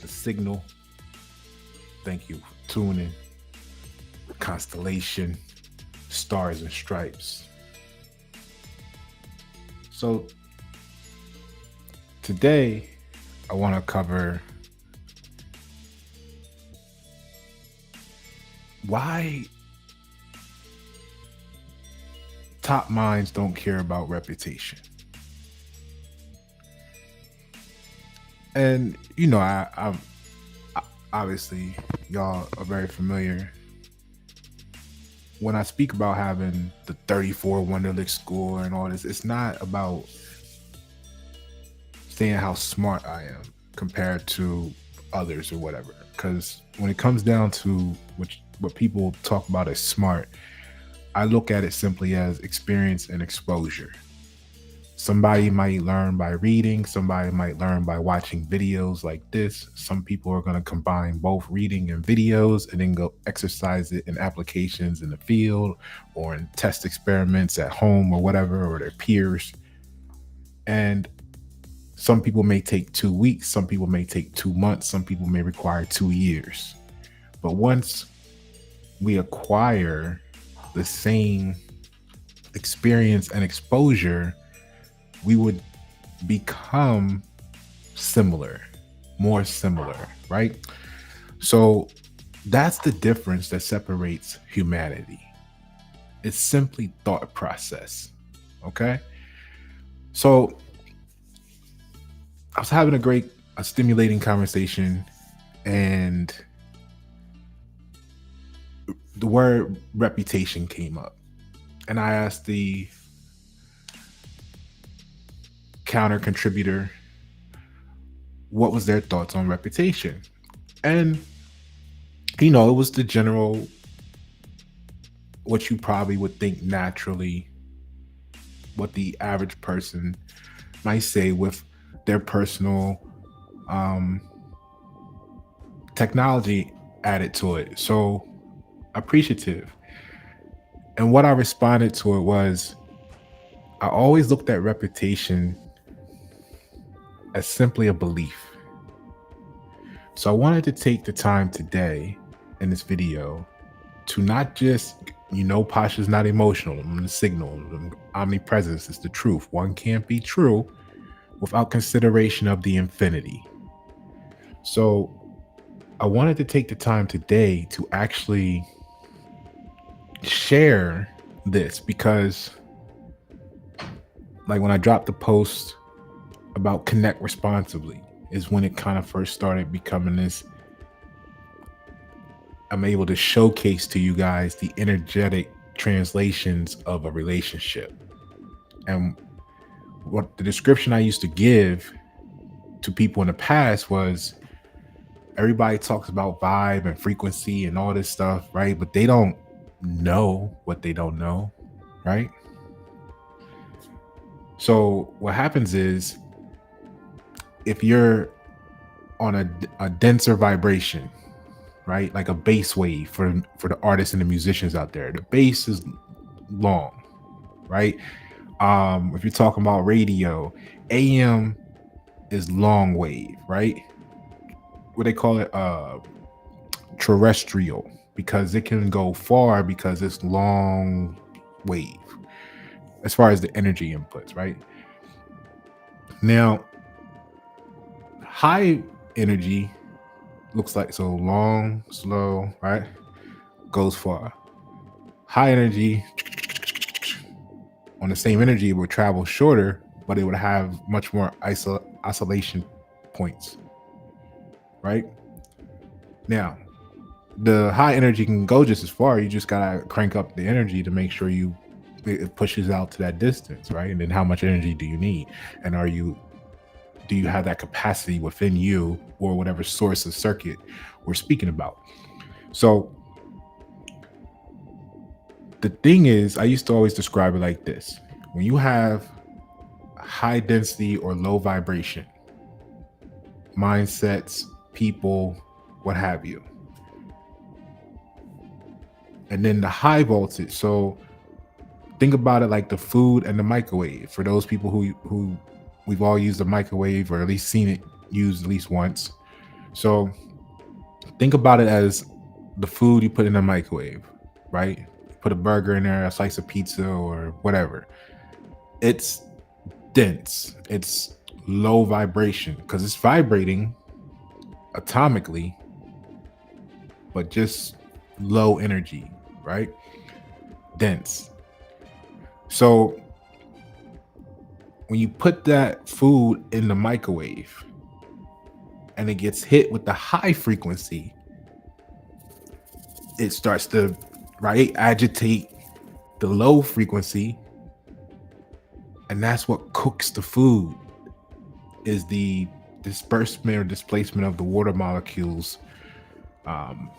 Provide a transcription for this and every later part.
the signal. Thank you for tuning. The constellation, stars and stripes. So today I want to cover why top minds don't care about reputation. And obviously y'all are very familiar when I speak about having the 34 Wonderlic score and all this. It's not about saying how smart I am compared to others or whatever. Because when it comes down to what people talk about as smart, I look at it simply as experience and exposure. Somebody might learn by reading, somebody might learn by watching videos like this. Some people are going to combine both reading and videos and then go exercise it in applications in the field or in test experiments at home or whatever, or their peers. And some people may take 2 weeks, some people may take 2 months, some people may require 2 years. But once we acquire the same experience and exposure, we would become similar, more similar, right? So that's the difference that separates humanity. It's simply thought process. Okay. So I was having a stimulating conversation, and the word reputation came up. And I asked the counter contributor what was their thoughts on reputation. And, it was the general, what you probably would think naturally, what the average person might say with their personal technology added to it. So appreciative. And what I responded to it was, I always looked at reputation as simply a belief. So I wanted to take the time today in this video to not just, Pasha's not emotional. I'm the signal. Omnipresence is the truth. One can't be true without consideration of the infinity. So I wanted to take the time today to actually share this, because like when I dropped the post about connect responsibly is when it kind of first started becoming this. I'm able to showcase to you guys the energetic translations of a relationship. And what the description I used to give to people in the past was, everybody talks about vibe and frequency and all this stuff, right? But they don't know what they don't know, right? So what happens is, if you're on a denser vibration, right, like a bass wave for the artists and the musicians out there, the bass is long, right? If you're talking about radio, AM is long wave, right? What they call it, terrestrial, because it can go far because it's long wave as far as the energy inputs, right? Now, high energy looks like, so long, slow, right? Goes far. High energy on the same energy would travel shorter, but it would have much more oscillation points, right? Now, the high energy can go just as far. You just gotta crank up the energy to make sure it pushes out to that distance, right? And then how much energy do you need? And do you have that capacity within you, or whatever source of circuit we're speaking about? So the thing is, I used to always describe it like this. When you have high density or low vibration mindsets, people, what have you, and then the high voltage. So think about it like the food and the microwave. For those people who we've all used a microwave, or at least seen it used at least once. So think about it as the food you put in the microwave, right? You put a burger in there, a slice of pizza, or whatever. It's dense, it's low vibration because it's vibrating atomically, but just low energy, right? Dense. So when you put that food in the microwave and it gets hit with the high frequency, it starts to, right, agitate the low frequency, and that's what cooks the food, is the disbursement or displacement of the water molecules, um,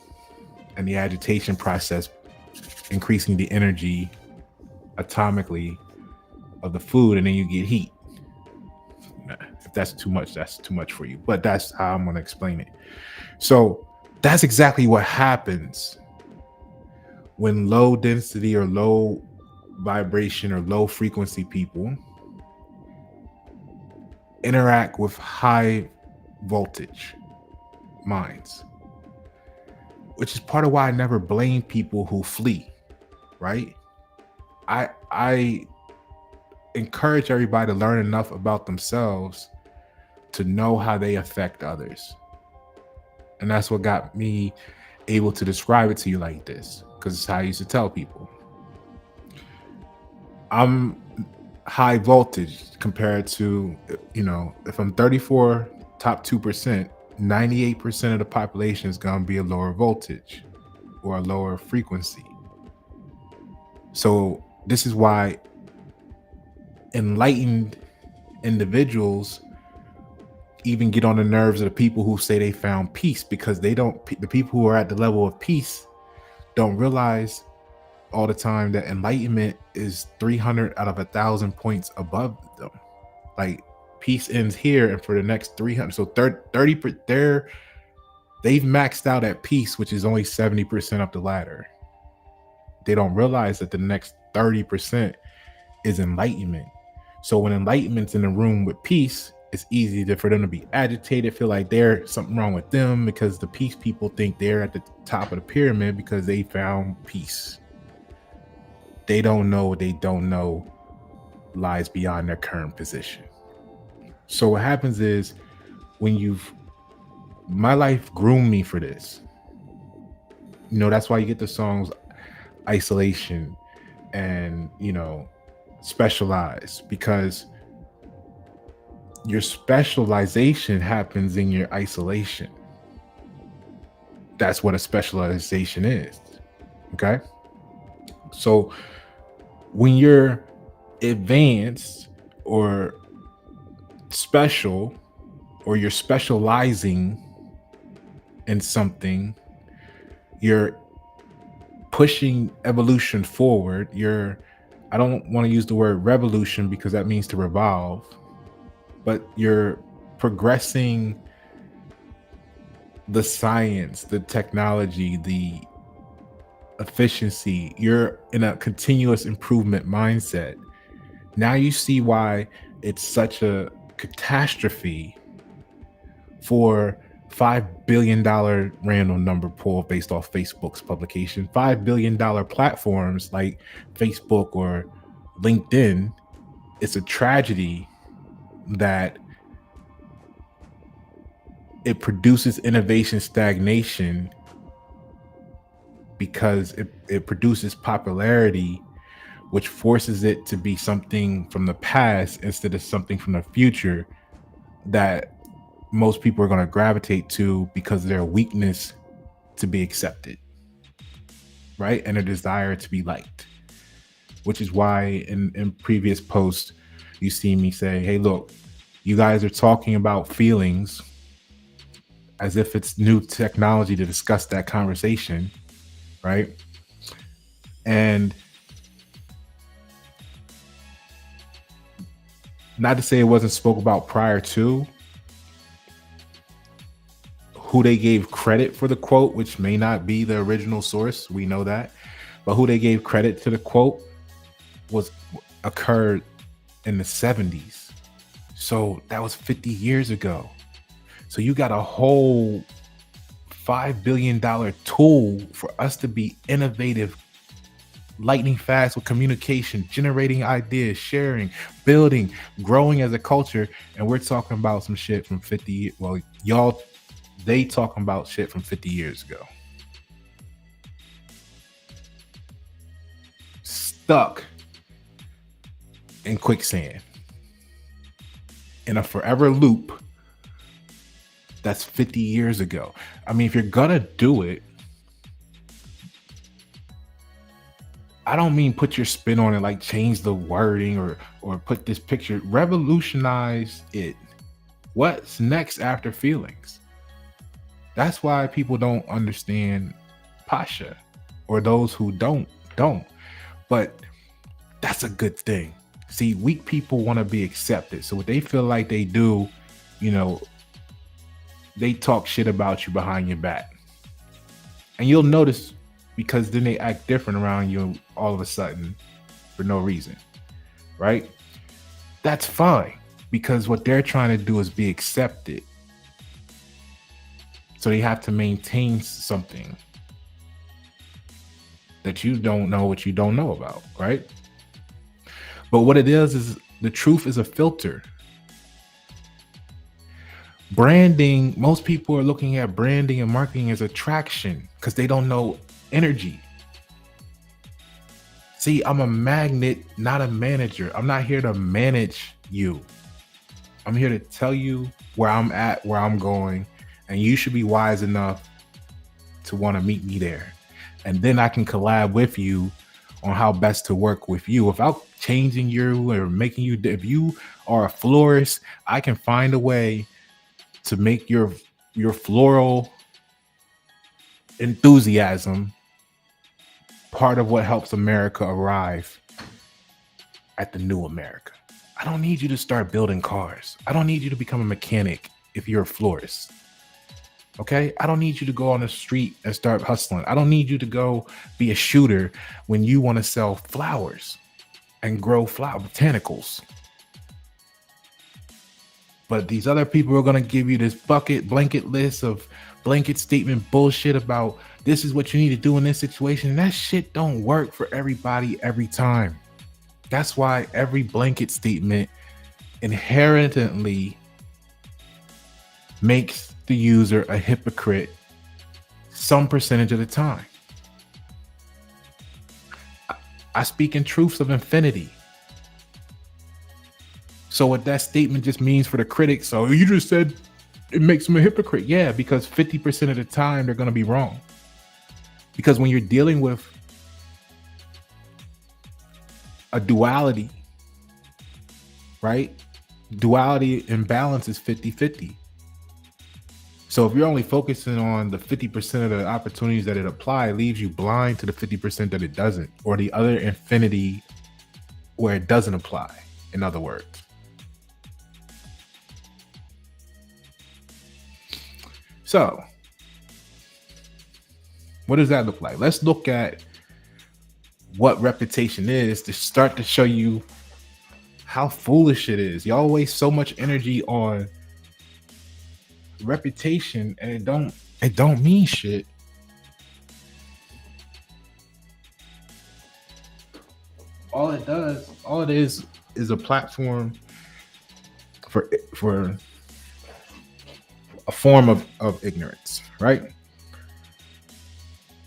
and the agitation process, increasing the energy atomically of the food, and then you get heat. If that's too much, that's too much for you, but that's how I'm going to explain it. So that's exactly what happens when low density or low vibration or low frequency people interact with high voltage minds, which is part of why I never blame people who flee, right? I encourage everybody to learn enough about themselves to know how they affect others. And that's what got me able to describe it to you like this, because it's how I used to tell people. I'm high voltage compared to, if I'm 34, top 2%, 98% of the population is going to be a lower voltage or a lower frequency. So this is why enlightened individuals even get on the nerves of the people who say they found peace, because the people who are at the level of peace don't realize all the time that enlightenment is 300 out of 1,000 points above them. Like, peace ends here, and for the next 300, so 30, they've maxed out at peace, which is only 70% up the ladder. They don't realize that the next 30% is enlightenment. So when enlightenment's in the room with peace, it's easy for them to be agitated, feel like there's something wrong with them, because the peace people think they're at the top of the pyramid because they found peace. They don't know what they don't know lies beyond their current position. So what happens is, my life groomed me for this. That's why you get the songs Isolation and, Specialize, because your specialization happens in your isolation. That's what a specialization is. Okay. So when you're advanced or special, or you're specializing in something, you're pushing evolution forward. I don't want to use the word revolution because that means to revolve, but you're progressing the science, the technology, the efficiency. You're in a continuous improvement mindset. Now you see why it's such a catastrophe for $5 billion random number poll based off Facebook's publication. $5 billion platforms like Facebook or LinkedIn. It's a tragedy that it produces innovation stagnation, because it produces popularity, which forces it to be something from the past instead of something from the future that most people are going to gravitate to because of their weakness to be accepted, right? And a desire to be liked, which is why in previous posts, you see me say, hey, look, you guys are talking about feelings as if it's new technology to discuss that conversation, right? And not to say it wasn't spoke about prior to, who they gave credit for the quote, which may not be the original source, we know that, but who they gave credit to the quote occurred in the 70s. So that was 50 years ago. So you got a whole $5 billion tool for us to be innovative, lightning fast with communication, generating ideas, sharing, building, growing as a culture. And we're talking about some shit from 50. Well, y'all, they talking about shit from 50 years ago. Stuck in quicksand, in a forever loop that's 50 years ago. I mean, if you're gonna do it, I don't mean put your spin on it, like change the wording or put this picture, revolutionize it. What's next after feelings? That's why people don't understand Pasha, or those who don't. But that's a good thing. See, weak people want to be accepted. So what they feel like they do, you know, they talk shit about you behind your back. And you'll notice, because then they act different around you all of a sudden for no reason, right? That's fine, because what they're trying to do is be accepted. So they have to maintain something that you don't know what you don't know about, right? But what it is the truth is a filter. Branding, most people are looking at branding and marketing as attraction because they don't know energy. See, I'm a magnet, not a manager. I'm not here to manage you. I'm here to tell you where I'm at, where I'm going, and you should be wise enough to want to meet me there. And then I can collab with you on how best to work with you without changing you or making you. If you are a florist, I can find a way to make your floral enthusiasm part of what helps America arrive at the new America. I don't need you to start building cars. I don't need you to become a mechanic if you're a florist. Okay? I don't need you to go on the street and start hustling. I don't need you to go be a shooter when you want to sell flowers and grow flower botanicals. But these other people are going to give you this blanket list of blanket statement bullshit about this is what you need to do in this situation. And that shit don't work for everybody every time. That's why every blanket statement inherently makes the user a hypocrite some percentage of the time. I speak in truths of infinity. So what that statement just means for the critics, so you just said it makes them a hypocrite. Yeah, because 50% of the time they're going to be wrong. Because when you're dealing with a duality, right? Duality and balance is 50-50. So if you're only focusing on the 50% of the opportunities that it apply, it leaves you blind to the 50% that it doesn't, or the other infinity where it doesn't apply, in other words. So, what does that look like? Let's look at what reputation is to start to show you how foolish it is. Y'all waste so much energy on reputation and it don't mean shit. All it is a platform for a form of ignorance, right?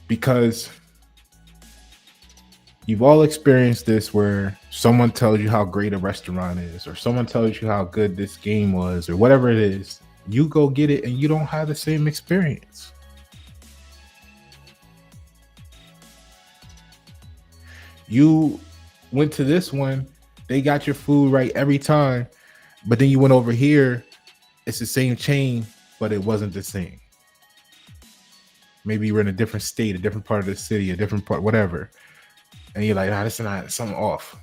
Because you've all experienced this where someone tells you how great a restaurant is, or someone tells you how good this game was, or whatever it is. You go get it and you don't have the same experience. You went to this one, they got your food right every time, but then you went over here, it's the same chain, but it wasn't the same. Maybe you were in a different state, a different part of the city, a different part, whatever. And you're like, this is not something off.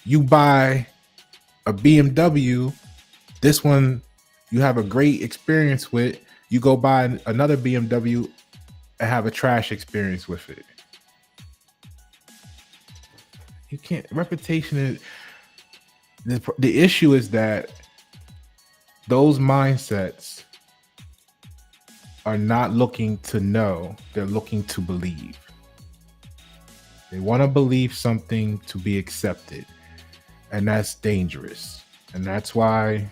You buy a BMW, this one you have a great experience with. You go buy another BMW and have a trash experience with it. You can't. Reputation is the issue. Is that Those mindsets are not looking to know, they're looking to believe. They want to believe something to be accepted, and that's dangerous. And that's why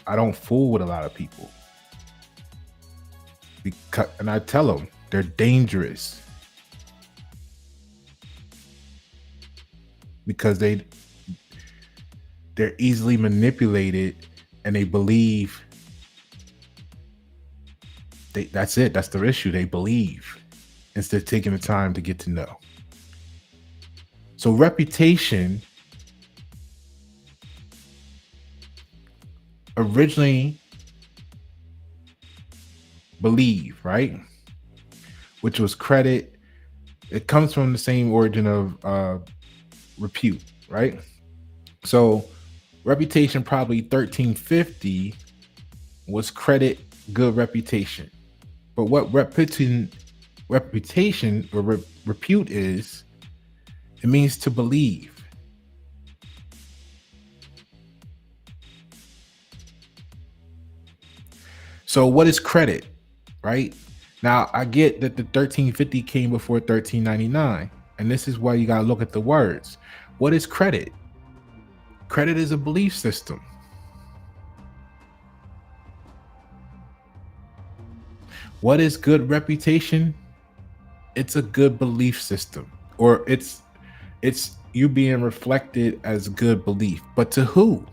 I don't fool with a lot of people. And I tell them they're dangerous because they're easily manipulated, and they believe that's it. That's their issue. They believe instead of taking the time to get to know. So reputation originally believe, right? Which was credit. It comes from the same origin of repute, right? So reputation probably 1350 was credit, good reputation. But what reputation or repute is, it means to believe. So what is credit, right? Now I get that the 1350 came before 1399, and this is why you got to look at the words. What is credit? Credit is a belief system. What is good reputation? It's a good belief system, or it's you being reflected as good belief. But to who?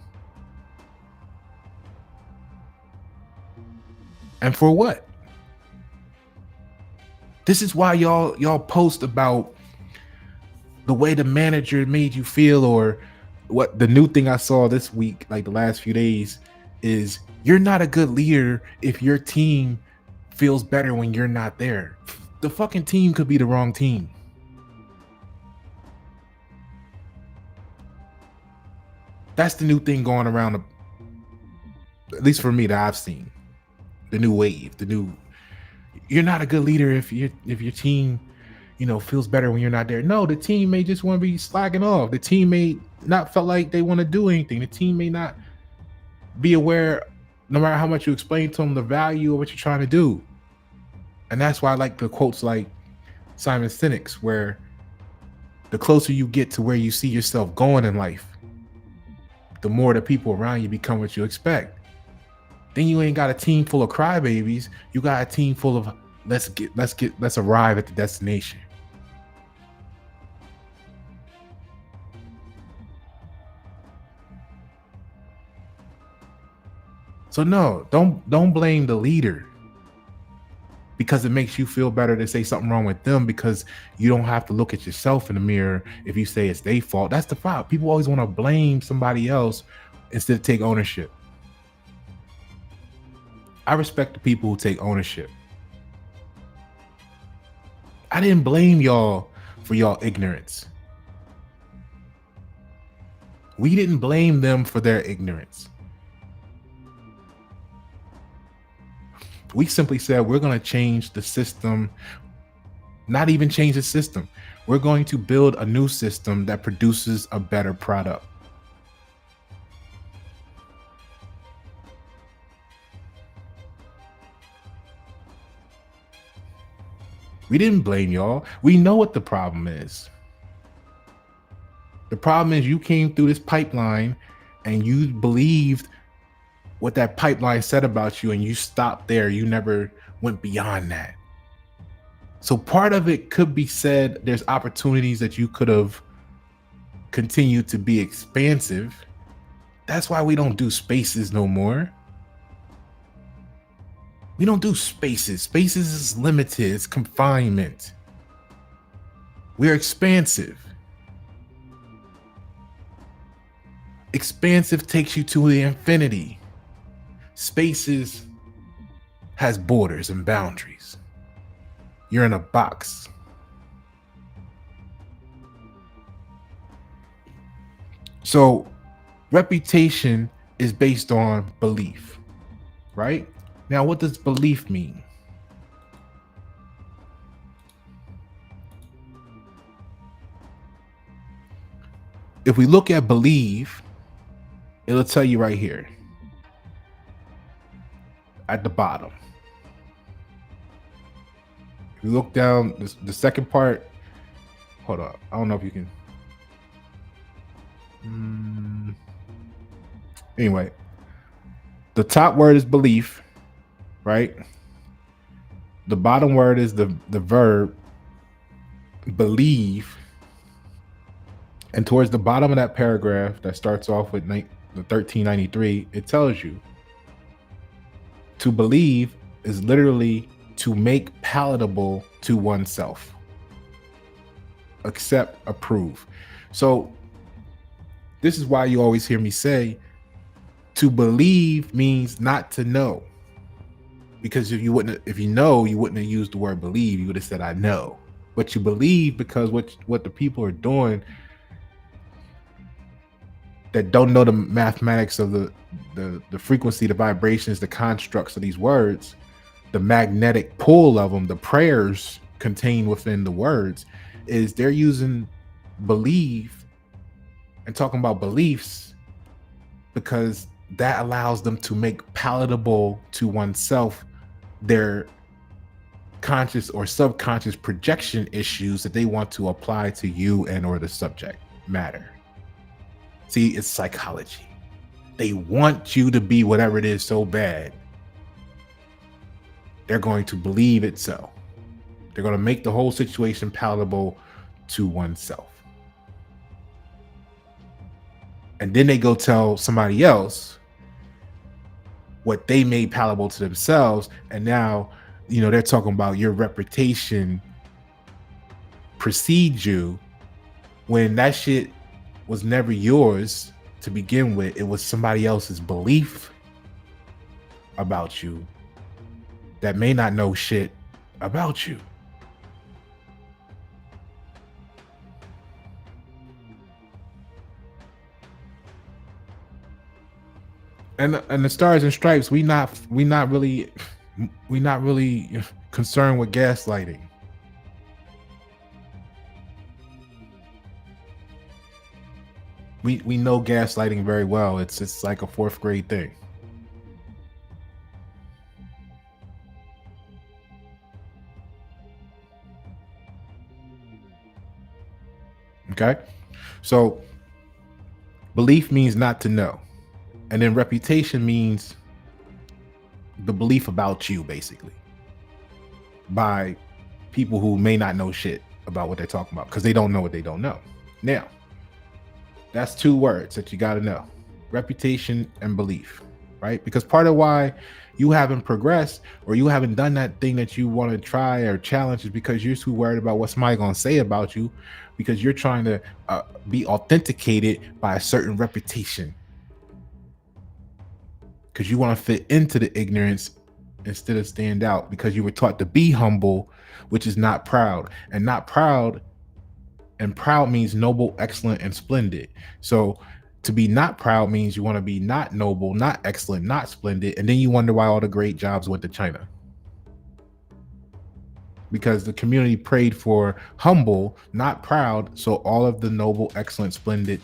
And for what? This is why y'all post about the way the manager made you feel, or what the new thing I saw this week, like the last few days, is you're not a good leader if your team feels better when you're not there. The fucking team could be the wrong team. That's the new thing going around, at least for me, that I've seen. The new wave, you're not a good leader if your team, feels better when you're not there. No, the team may just want to be slacking off. The team may not feel like they want to do anything. The team may not be aware, no matter how much you explain to them the value of what you're trying to do. And that's why I like the quotes like Simon Sinek's, where the closer you get to where you see yourself going in life, the more the people around you become what you expect. Then you ain't got a team full of crybabies. You got a team full of let's arrive at the destination. So no, don't blame the leader because it makes you feel better to say something wrong with them, because you don't have to look at yourself in the mirror if you say it's their fault. That's the problem. People always want to blame somebody else instead of take ownership. I respect the people who take ownership. I didn't blame y'all for y'all ignorance. We didn't blame them for their ignorance. We simply said we're going to change the system, not even change the system. We're going to build a new system that produces a better product. We didn't blame y'all. We know what the problem is. The problem is you came through this pipeline and you believed what that pipeline said about you, and you stopped there. You never went beyond that. So part of it could be said there's opportunities that you could have continued to be expansive. That's why we don't do spaces no more. We don't do spaces. Spaces is limited. It's confinement. We're expansive. Expansive takes you to the infinity. Spaces has borders and boundaries. You're in a box. So reputation is based on belief, right? Now, what does belief mean? If we look at believe, it'll tell you right here. at the bottom. If you look down, the second part, hold on. I don't know if you can. Anyway, the top word is belief, right? The bottom word is the verb believe. And towards the bottom of that paragraph that starts off with the 1393, it tells you to believe is literally to make palatable to oneself, accept, approve. So this is why you always hear me say to believe means not to know. Because if you know, you wouldn't have used the word believe. You would have said, I know. But you believe because what the people are doing that don't know the mathematics of the frequency, the vibrations, the constructs of these words, the magnetic pull of them, the prayers contained within the words, is they're using believe and talking about beliefs because that allows them to make palatable to oneself their conscious or subconscious projection issues that they want to apply to you and or the subject matter. See, it's psychology. They want you to be whatever it is so bad. They're going to believe it so. They're going to make the whole situation palatable to oneself. And then they go tell somebody else what they made palatable to themselves. And now, they're talking about your reputation precedes you when that shit was never yours to begin with. It was somebody else's belief about you that may not know shit about you. And the Stars and Stripes, we not really concerned with gaslighting. We know gaslighting very well. It's like a 4th grade thing. Okay? So belief means not to know. And then reputation means the belief about you, basically, by people who may not know shit about what they're talking about because they don't know what they don't know. Now, that's 2 words that you got to know: reputation and belief, right? Because part of why you haven't progressed or you haven't done that thing that you want to try or challenge is because you're too worried about what somebody's going to say about you, because you're trying to be authenticated by a certain reputation, because you want to fit into the ignorance instead of stand out, because you were taught to be humble, which is not proud. And not proud, and proud means noble, excellent, and splendid. So to be not proud means you want to be not noble, not excellent, not splendid. And then you wonder why all the great jobs went to China. Because the community prayed for humble, not proud. So all of the noble, excellent, splendid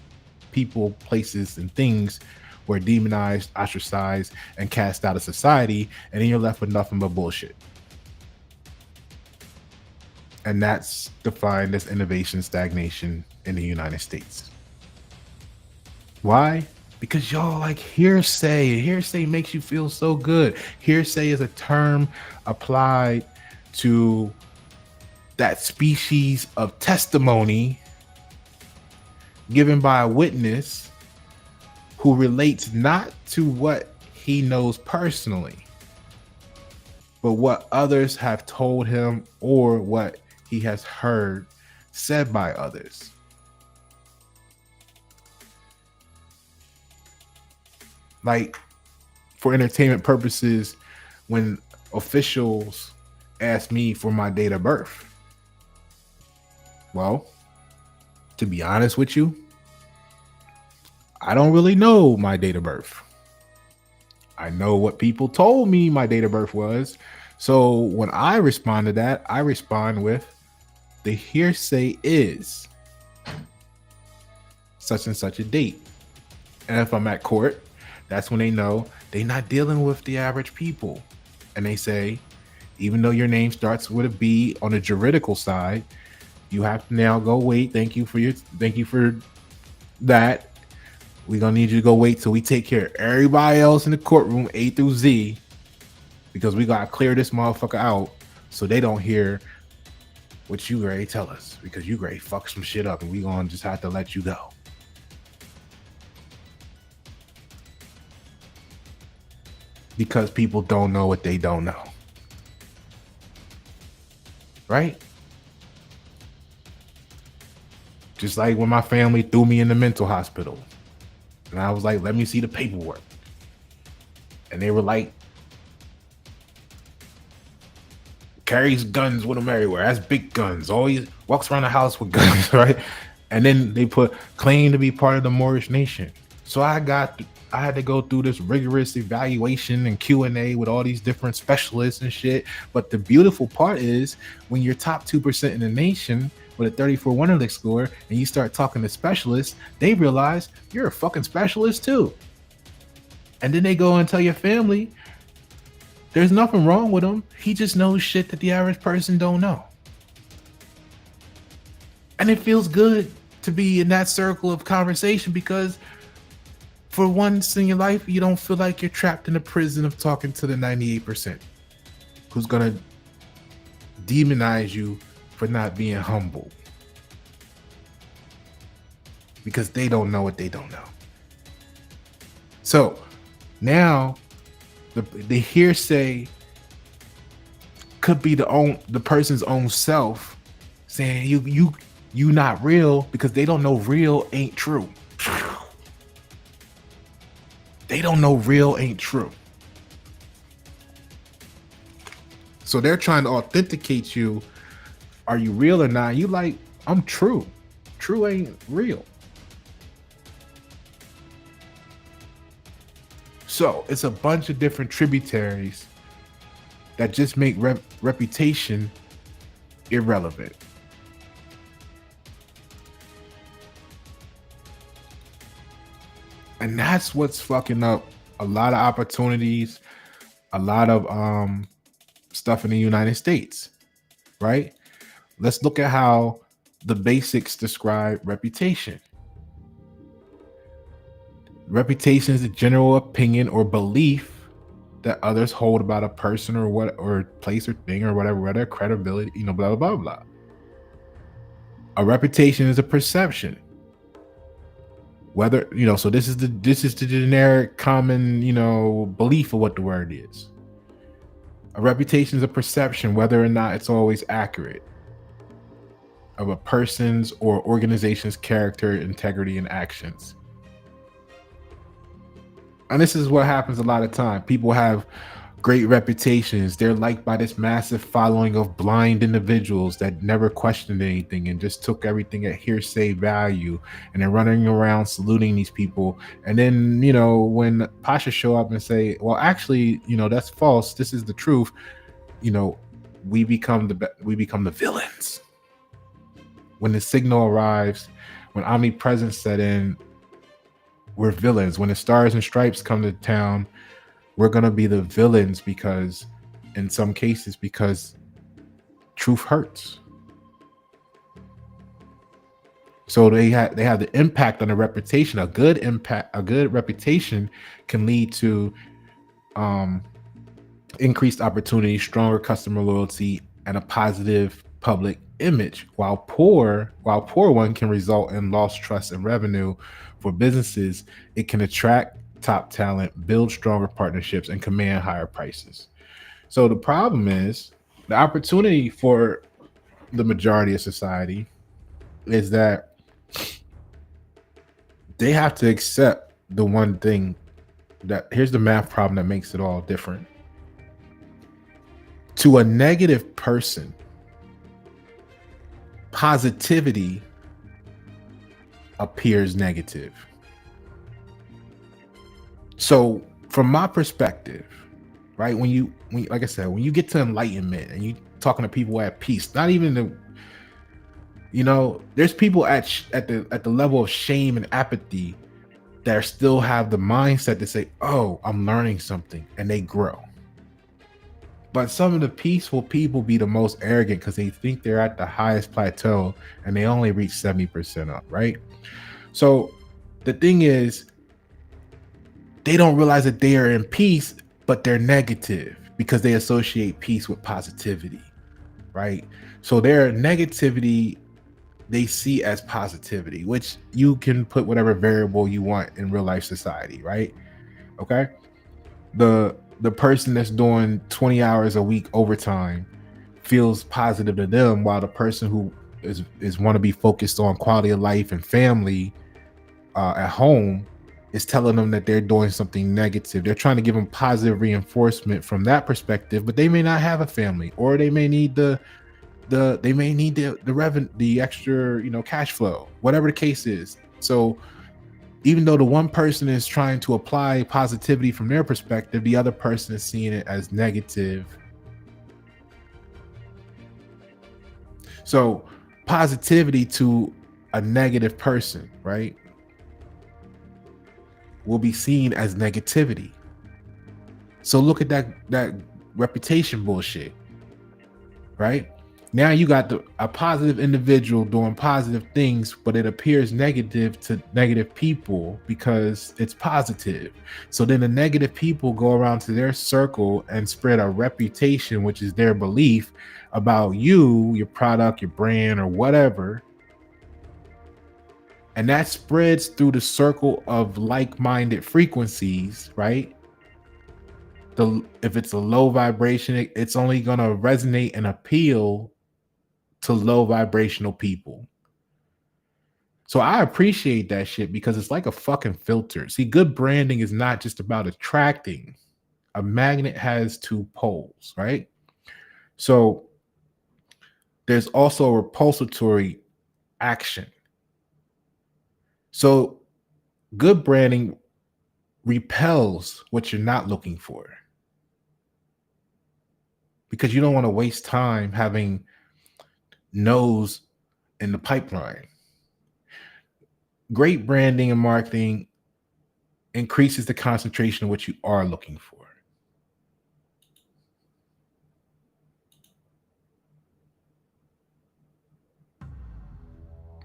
people, places, and things were demonized, ostracized, and cast out of society. And then you're left with nothing but bullshit. And that's defined as innovation stagnation in the United States. Why? Because y'all like hearsay. Hearsay makes you feel so good. Hearsay is a term applied to that species of testimony given by a witness who relates not to what he knows personally, but what others have told him or what he has heard said by others. Like, for entertainment purposes, when officials ask me for my date of birth, well, to be honest with you, I don't really know my date of birth. I know what people told me my date of birth was. So when I respond to that, I respond with, the hearsay is such and such a date. And if I'm at court, That's when they know they're not dealing with the average people. And they say, even though your name starts with a B on the juridical side, you have to now go wait. Thank you for that. We're gonna need you to go wait till we take care of everybody else in the courtroom, A through Z, because we gotta clear this motherfucker out so they don't hear what you ready tell us, because you ready fuck some shit up and we gonna just have to let you go. Because people don't know what they don't know. Right? Just like when my family threw me in the mental hospital. And I was like, let me see the paperwork. And they were like, carries guns with him everywhere. Has big guns. Always walks around the house with guns, right? And then they put claim to be part of the Moorish nation. So I had to go through this rigorous evaluation and Q&A with all these different specialists and shit. But the beautiful part is when you're top 2% in the nation with a 34 Wonderlic score and you start talking to specialists, they realize you're a fucking specialist too. And then they go and tell your family there's nothing wrong with him. He just knows shit that the average person don't know. And it feels good to be in that circle of conversation because for once in your life, you don't feel like you're trapped in a prison of talking to the 98% who's going to demonize you for not being humble. Because they don't know what they don't know. So now the hearsay could be the person's own self saying you not real because they don't know real ain't true. They don't know real ain't true. So they're trying to authenticate you. Are you real or not? You like, I'm true. True ain't real. So it's a bunch of different tributaries that just make reputation irrelevant. And that's what's fucking up a lot of opportunities, a lot of stuff in the United States, right? Let's look at how the basics describe reputation. Reputation is a general opinion or belief that others hold about a person or place or thing or whatever credibility, blah, blah, blah, blah. A reputation is a perception. Whether, so this is the generic common, belief of what the word is. A reputation is a perception, whether or not it's always accurate, of a person's or organization's character, integrity, and actions. And this is what happens a lot of time. People have great reputations. They're liked by this massive following of blind individuals that never questioned anything and just took everything at hearsay value. And they're running around saluting these people. And then, when Pasha show up and say, well, actually, that's false. This is the truth. We become the villains. When the signal arrives, when omnipresence set in, we're villains. When the stars and stripes come to town, we're going to be the villains because in some cases, because truth hurts. So they have the impact on the reputation. A good reputation can lead to increased opportunity, stronger customer loyalty, and a positive public image. While poor one can result in lost trust and revenue for businesses, it can attract top talent, build stronger partnerships, and command higher prices. So the problem is the opportunity for the majority of society is that they have to accept the one thing that here's the math problem that makes it all different. To a negative person, positivity appears negative. So from my perspective, right, when like I said, when you get to enlightenment and you talking to people at peace, not even there's people at the level of shame and apathy that still have the mindset to say, oh, I'm learning something, and they grow. But some of the peaceful people be the most arrogant because they think they're at the highest plateau and they only reach 70% up, right? So the thing is, they don't realize that they are in peace, but they're negative because they associate peace with positivity, right? So their negativity they see as positivity, which you can put whatever variable you want in real life society, right? Okay. The person that's doing 20 hours a week overtime feels positive to them, while the person who is want to be focused on quality of life and family at home is telling them that they're doing something negative. They're trying to give them positive reinforcement from that perspective, but they may not have a family, or they may need the revenue, the extra, cash flow, whatever the case is. So even though the one person is trying to apply positivity from their perspective, the other person is seeing it as negative. So positivity to a negative person, right, will be seen as negativity. So look at that reputation bullshit, right? Now you got a positive individual doing positive things, but it appears negative to negative people because it's positive. So then the negative people go around to their circle and spread a reputation, which is their belief about you, your product, your brand, or whatever. And that spreads through the circle of like-minded frequencies, right? If it's a low vibration, it's only going to resonate and appeal to low vibrational people. So I appreciate that shit because it's like a fucking filter. See, good branding is not just about attracting. A magnet has two poles, right? So there's also a repulsatory action. So good branding repels what you're not looking for, because you don't want to waste time having no's in the pipeline. Great branding and marketing increases the concentration of what you are looking for.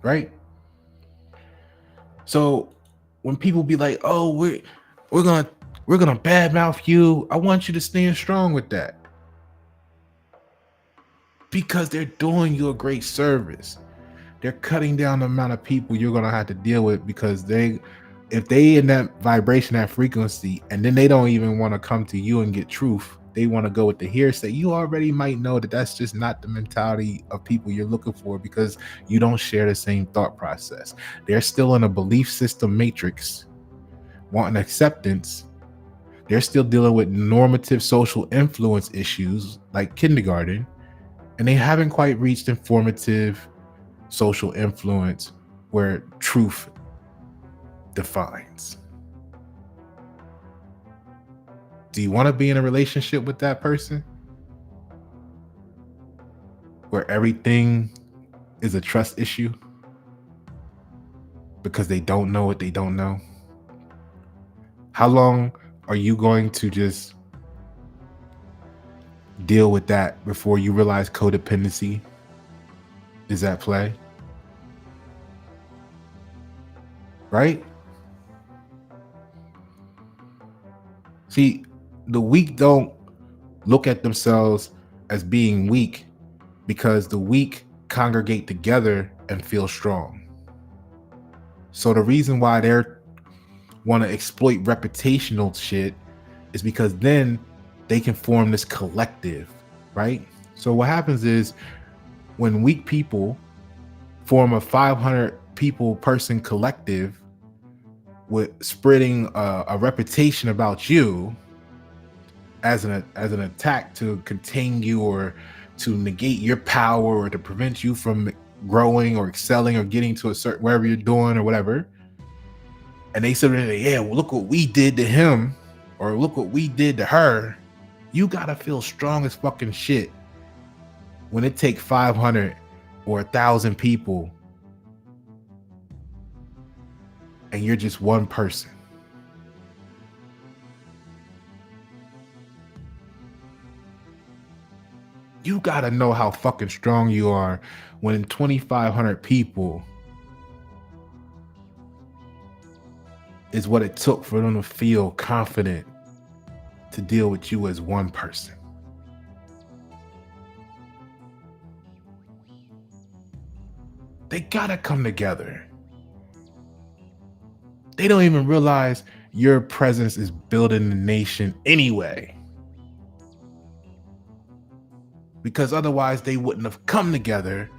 Right? So when people be like, "Oh, we're gonna badmouth you," I want you to stand strong with that, because they're doing you a great service. They're cutting down the amount of people you're gonna have to deal with, because if they in that vibration, that frequency, and then they don't even want to come to you and get truth, they want to go with the hearsay. You already might know that that's just not the mentality of people you're looking for, because you don't share the same thought process. They're still in a belief system matrix, wanting acceptance. They're still dealing with normative social influence issues like kindergarten, and they haven't quite reached informative social influence where truth defines. Do you want to be in a relationship with that person where everything is a trust issue because they don't know what they don't know? How long are you going to just deal with that before you realize codependency is at play? Right? See, the weak don't look at themselves as being weak, because the weak congregate together and feel strong. So the reason why they're want to exploit reputational shit is because then they can form this collective, right? So what happens is, when weak people form a 500 people person collective with spreading a reputation about you as an attack to contain you, or to negate your power, or to prevent you from growing or excelling or getting to a certain wherever you're doing or whatever, and they said, yeah, well, look what we did to him, or look what we did to her. You gotta feel strong as fucking shit when it takes 500 or 1,000 people and you're just one person. You gotta know how fucking strong you are when 2,500 people is what it took for them to feel confident to deal with you as one person. They gotta come together. They don't even realize your presence is building the nation anyway. Because otherwise they wouldn't have come together.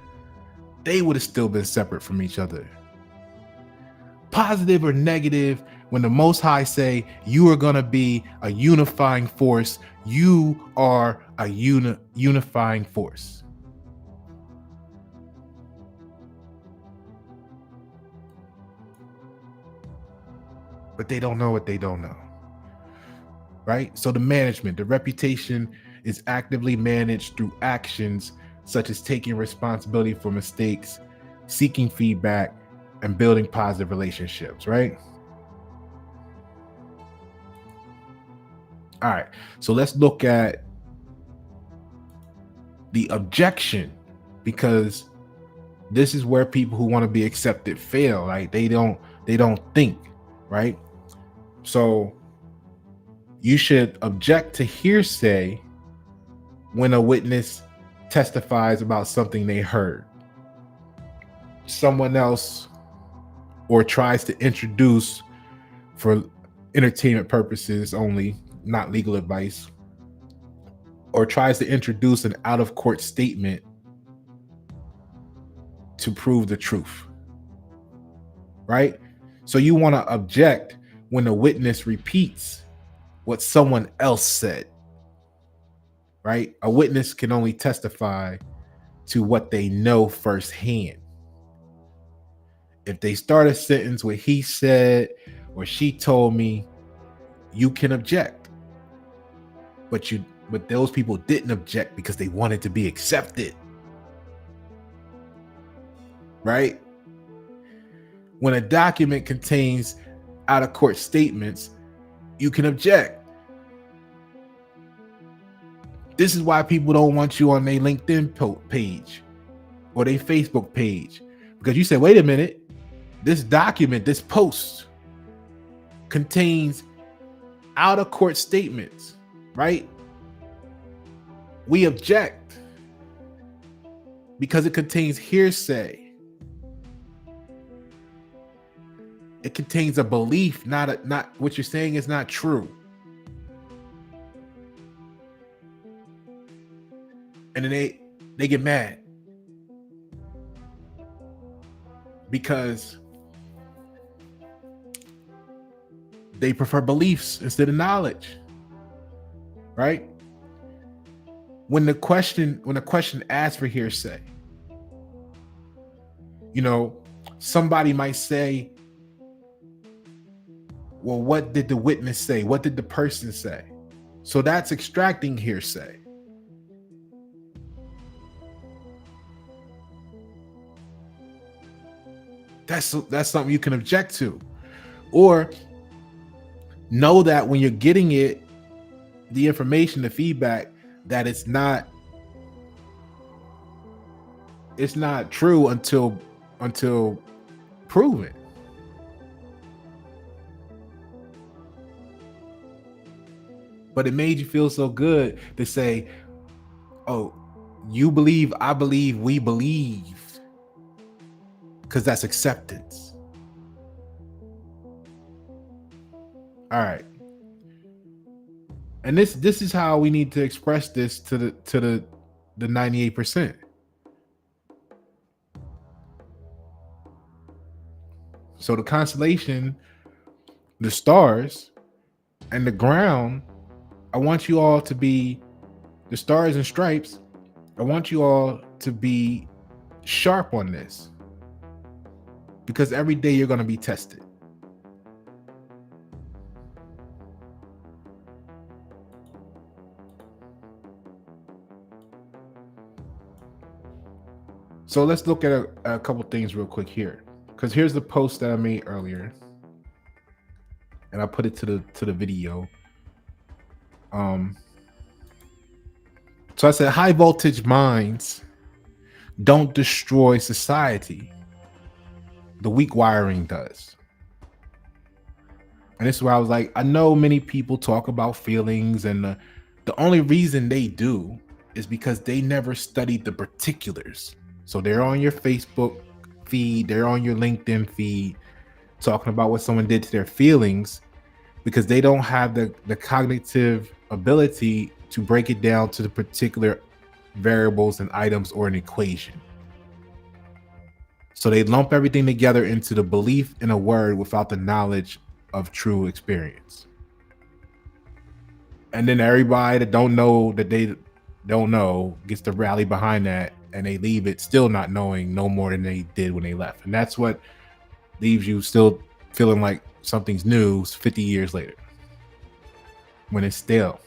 They would have still been separate from each other. Positive or negative, when the Most High say you are going to be a unifying force, you are a unifying force. But they don't know what they don't know. Right? So the management, the reputation is actively managed through actions such as taking responsibility for mistakes, seeking feedback, and building positive relationships, right? All right, so let's look at the objection, because this is where people who want to be accepted fail, right? They don't think, right? So you should object to hearsay when a witness testifies about something they heard someone else or tries to introduce for entertainment purposes only, not legal advice, or tries to introduce an out-of-court statement to prove the truth, right? So you want to object when a witness repeats what someone else said, right? A witness can only testify to what they know firsthand. If they start a sentence with he said or she told me, you can object. But those people didn't object because they wanted to be accepted. Right? When a document contains out-of-court statements, you can object. This is why people don't want you on their LinkedIn page or their Facebook page, because you say, wait a minute, this document, this post contains out-of-court statements, right? We object because it contains hearsay. It contains a belief, not what you're saying is not true. And then they get mad because they prefer beliefs instead of knowledge, right? When a question asks for hearsay, somebody might say, well, what did the witness say? What did the person say? So that's extracting hearsay. That's something you can object to. Or know that when you're getting the information, the feedback, that it's not true until proven. But it made you feel so good to say, oh, you believe, I believe, we believe, because that's acceptance. All right. And this is how we need to express this to the 98%. So the constellation, the stars, and the ground, I want you all to be the stars and stripes. I want you all to be sharp on this, because every day you're going to be tested. So let's look at a couple things real quick here, because here's the post that I made earlier. and I put it to the video. Um, so I said, high voltage minds don't destroy society. The weak wiring does. And this is where I was like, I know many people talk about feelings, and the only reason they do is because they never studied the particulars. So they're on your Facebook feed, they're on your LinkedIn feed, talking about what someone did to their feelings because they don't have the cognitive ability to break it down to the particular variables and items or an equation. So they lump everything together into the belief in a word without the knowledge of true experience. And then everybody that don't know that they don't know gets to rally behind that, and they leave it still not knowing no more than they did when they left. And that's what leaves you still feeling like something's new 50 years later when it's stale.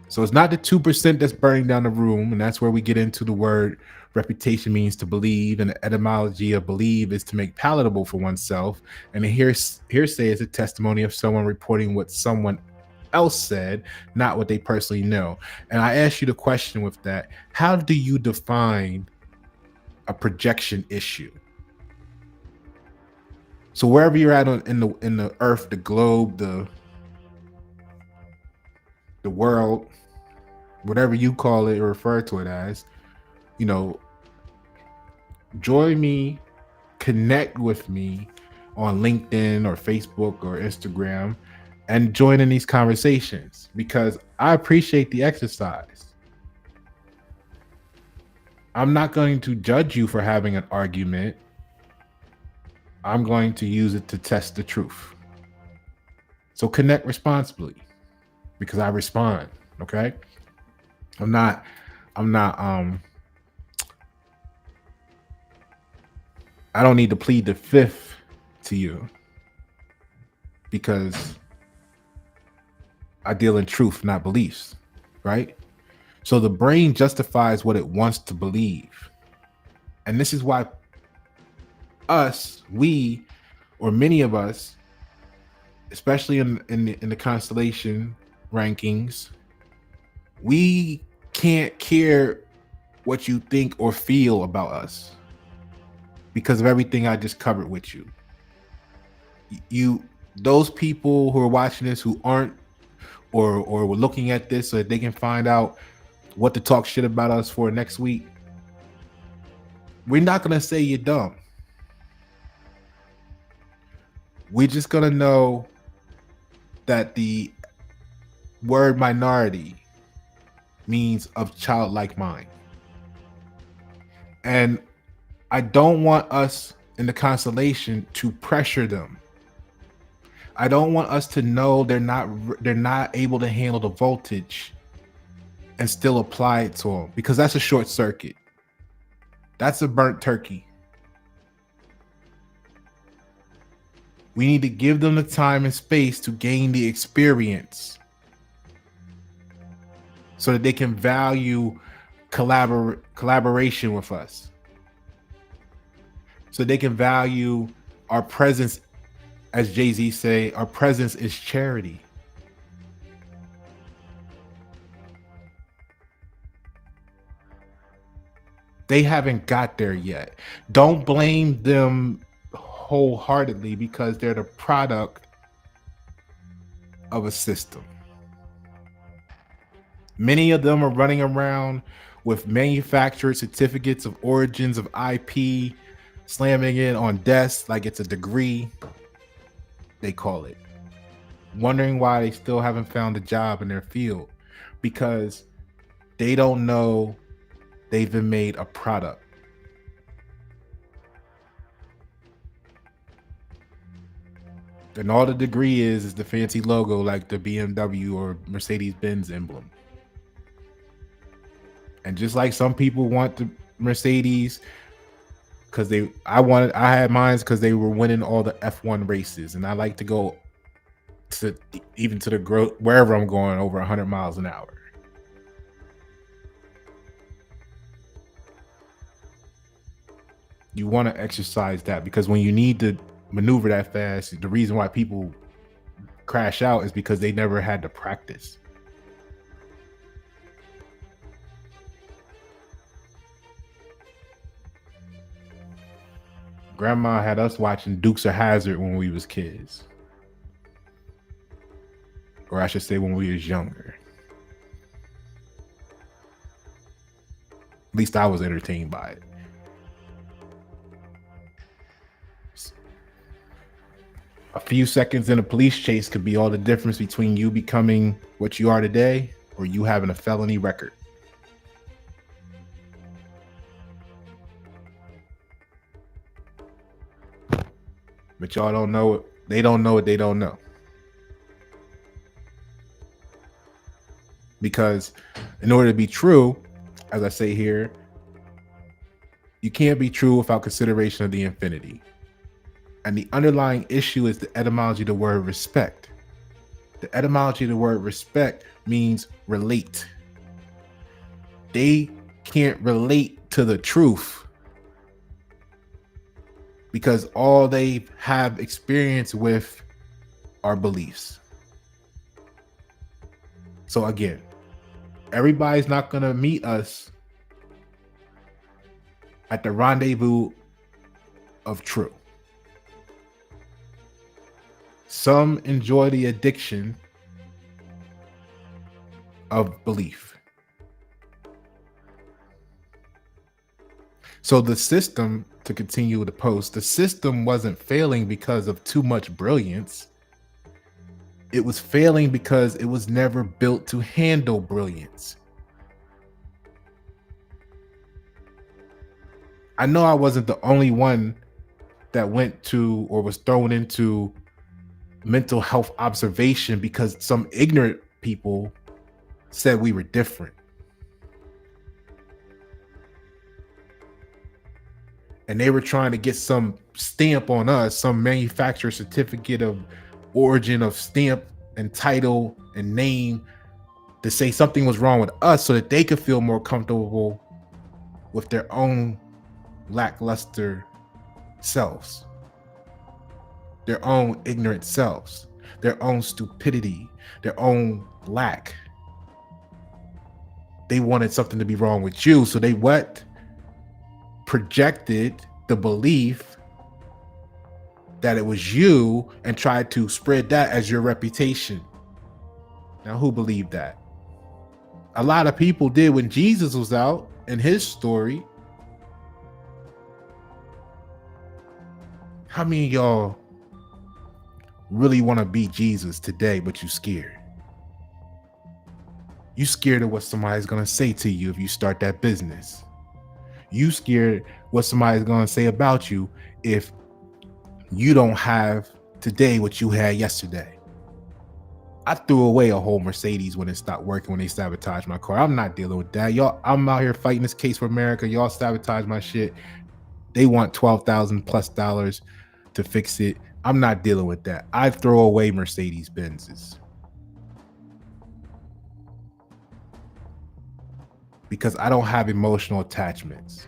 So it's not the 2% that's burning down the room. And that's where we get into the word reputation means to believe. And the etymology of believe is to make palatable for oneself. And the hearsay is a testimony of someone reporting what someone else said, not what they personally know. And I ask you the question with that: how do you define a projection issue? So wherever you're at in the earth, the globe, the world, whatever you call it or refer to it as, join me, connect with me on LinkedIn or Facebook or Instagram, and join in these conversations because I appreciate the exercise. I'm not going to judge you for having an argument. I'm going to use it to test the truth. So connect responsibly because I respond. Okay. I'm not I don't need to plead the fifth to you because I deal in truth, not beliefs, right? So the brain justifies what it wants to believe. And this is why we, or many of us, especially in the constellation rankings, we can't care what you think or feel about us because of everything I just covered with you. Those people who are watching this who aren't or were looking at this so that they can find out what to talk shit about us for next week, we're not gonna say you're dumb. We're just gonna know that the word minority means of childlike mind. And I don't want us in the constellation to pressure them. I don't want us to know they're not able to handle the voltage and still apply it to them, because that's a short circuit. That's a burnt turkey. We need to give them the time and space to gain the experience so that they can value collaboration with us. So they can value our presence. As Jay-Z say, our presence is charity. They haven't got there yet. Don't blame them wholeheartedly because they're the product of a system. Many of them are running around with manufactured certificates of origins of IP, slamming it on desks like it's a degree, they call it. Wondering why they still haven't found a job in their field because they don't know they've been made a product. And all the degree is the fancy logo like the BMW or Mercedes-Benz emblem. And just like some people want the Mercedes because I had mine because they were winning all the F1 races, and I like to go to even to the wherever I'm going over 100 miles an hour. You want to exercise that because when you need to maneuver that fast. The reason why people crash out is because they never had to practice. Grandma had us watching Dukes of Hazzard when we was kids. Or I should say when we was younger. At least I was entertained by it. A few seconds in a police chase could be all the difference between you becoming what you are today or you having a felony record. But y'all don't know it. They don't know what they don't know. Because in order to be true, as I say here, you can't be true without consideration of the infinity. And the underlying issue is the etymology of the word respect. The etymology of the word respect means relate. They can't relate to the truth because all they have experience with are beliefs. So again, everybody's not going to meet us at the rendezvous of truth. Some enjoy the addiction of belief. So the system, to continue the post, the system wasn't failing because of too much brilliance. It was failing because it was never built to handle brilliance. I know I wasn't the only one that went to or was thrown into mental health observation because some ignorant people said we were different. And they were trying to get some stamp on us, some manufacturer certificate of origin of stamp and title and name to say something was wrong with us so that they could feel more comfortable with their own lackluster selves, their own ignorant selves, their own stupidity, their own lack. They wanted something to be wrong with you. So they what? Projected the belief that it was you and tried to spread that as your reputation. Now, who believed that? A lot of people did when Jesus was out in his story. How many of y'all really want to be Jesus today, but you scared? You scared of what somebody's going to say to you if you start that business. You scared what somebody's going to say about you if you don't have today what you had yesterday. I threw away a whole Mercedes when it stopped working, when they sabotaged my car. I'm not dealing with that. Y'all, I'm out here fighting this case for America. Y'all sabotage my shit. They want $12,000+ to fix it. I'm not dealing with that. I throw away Mercedes Benzes because I don't have emotional attachments.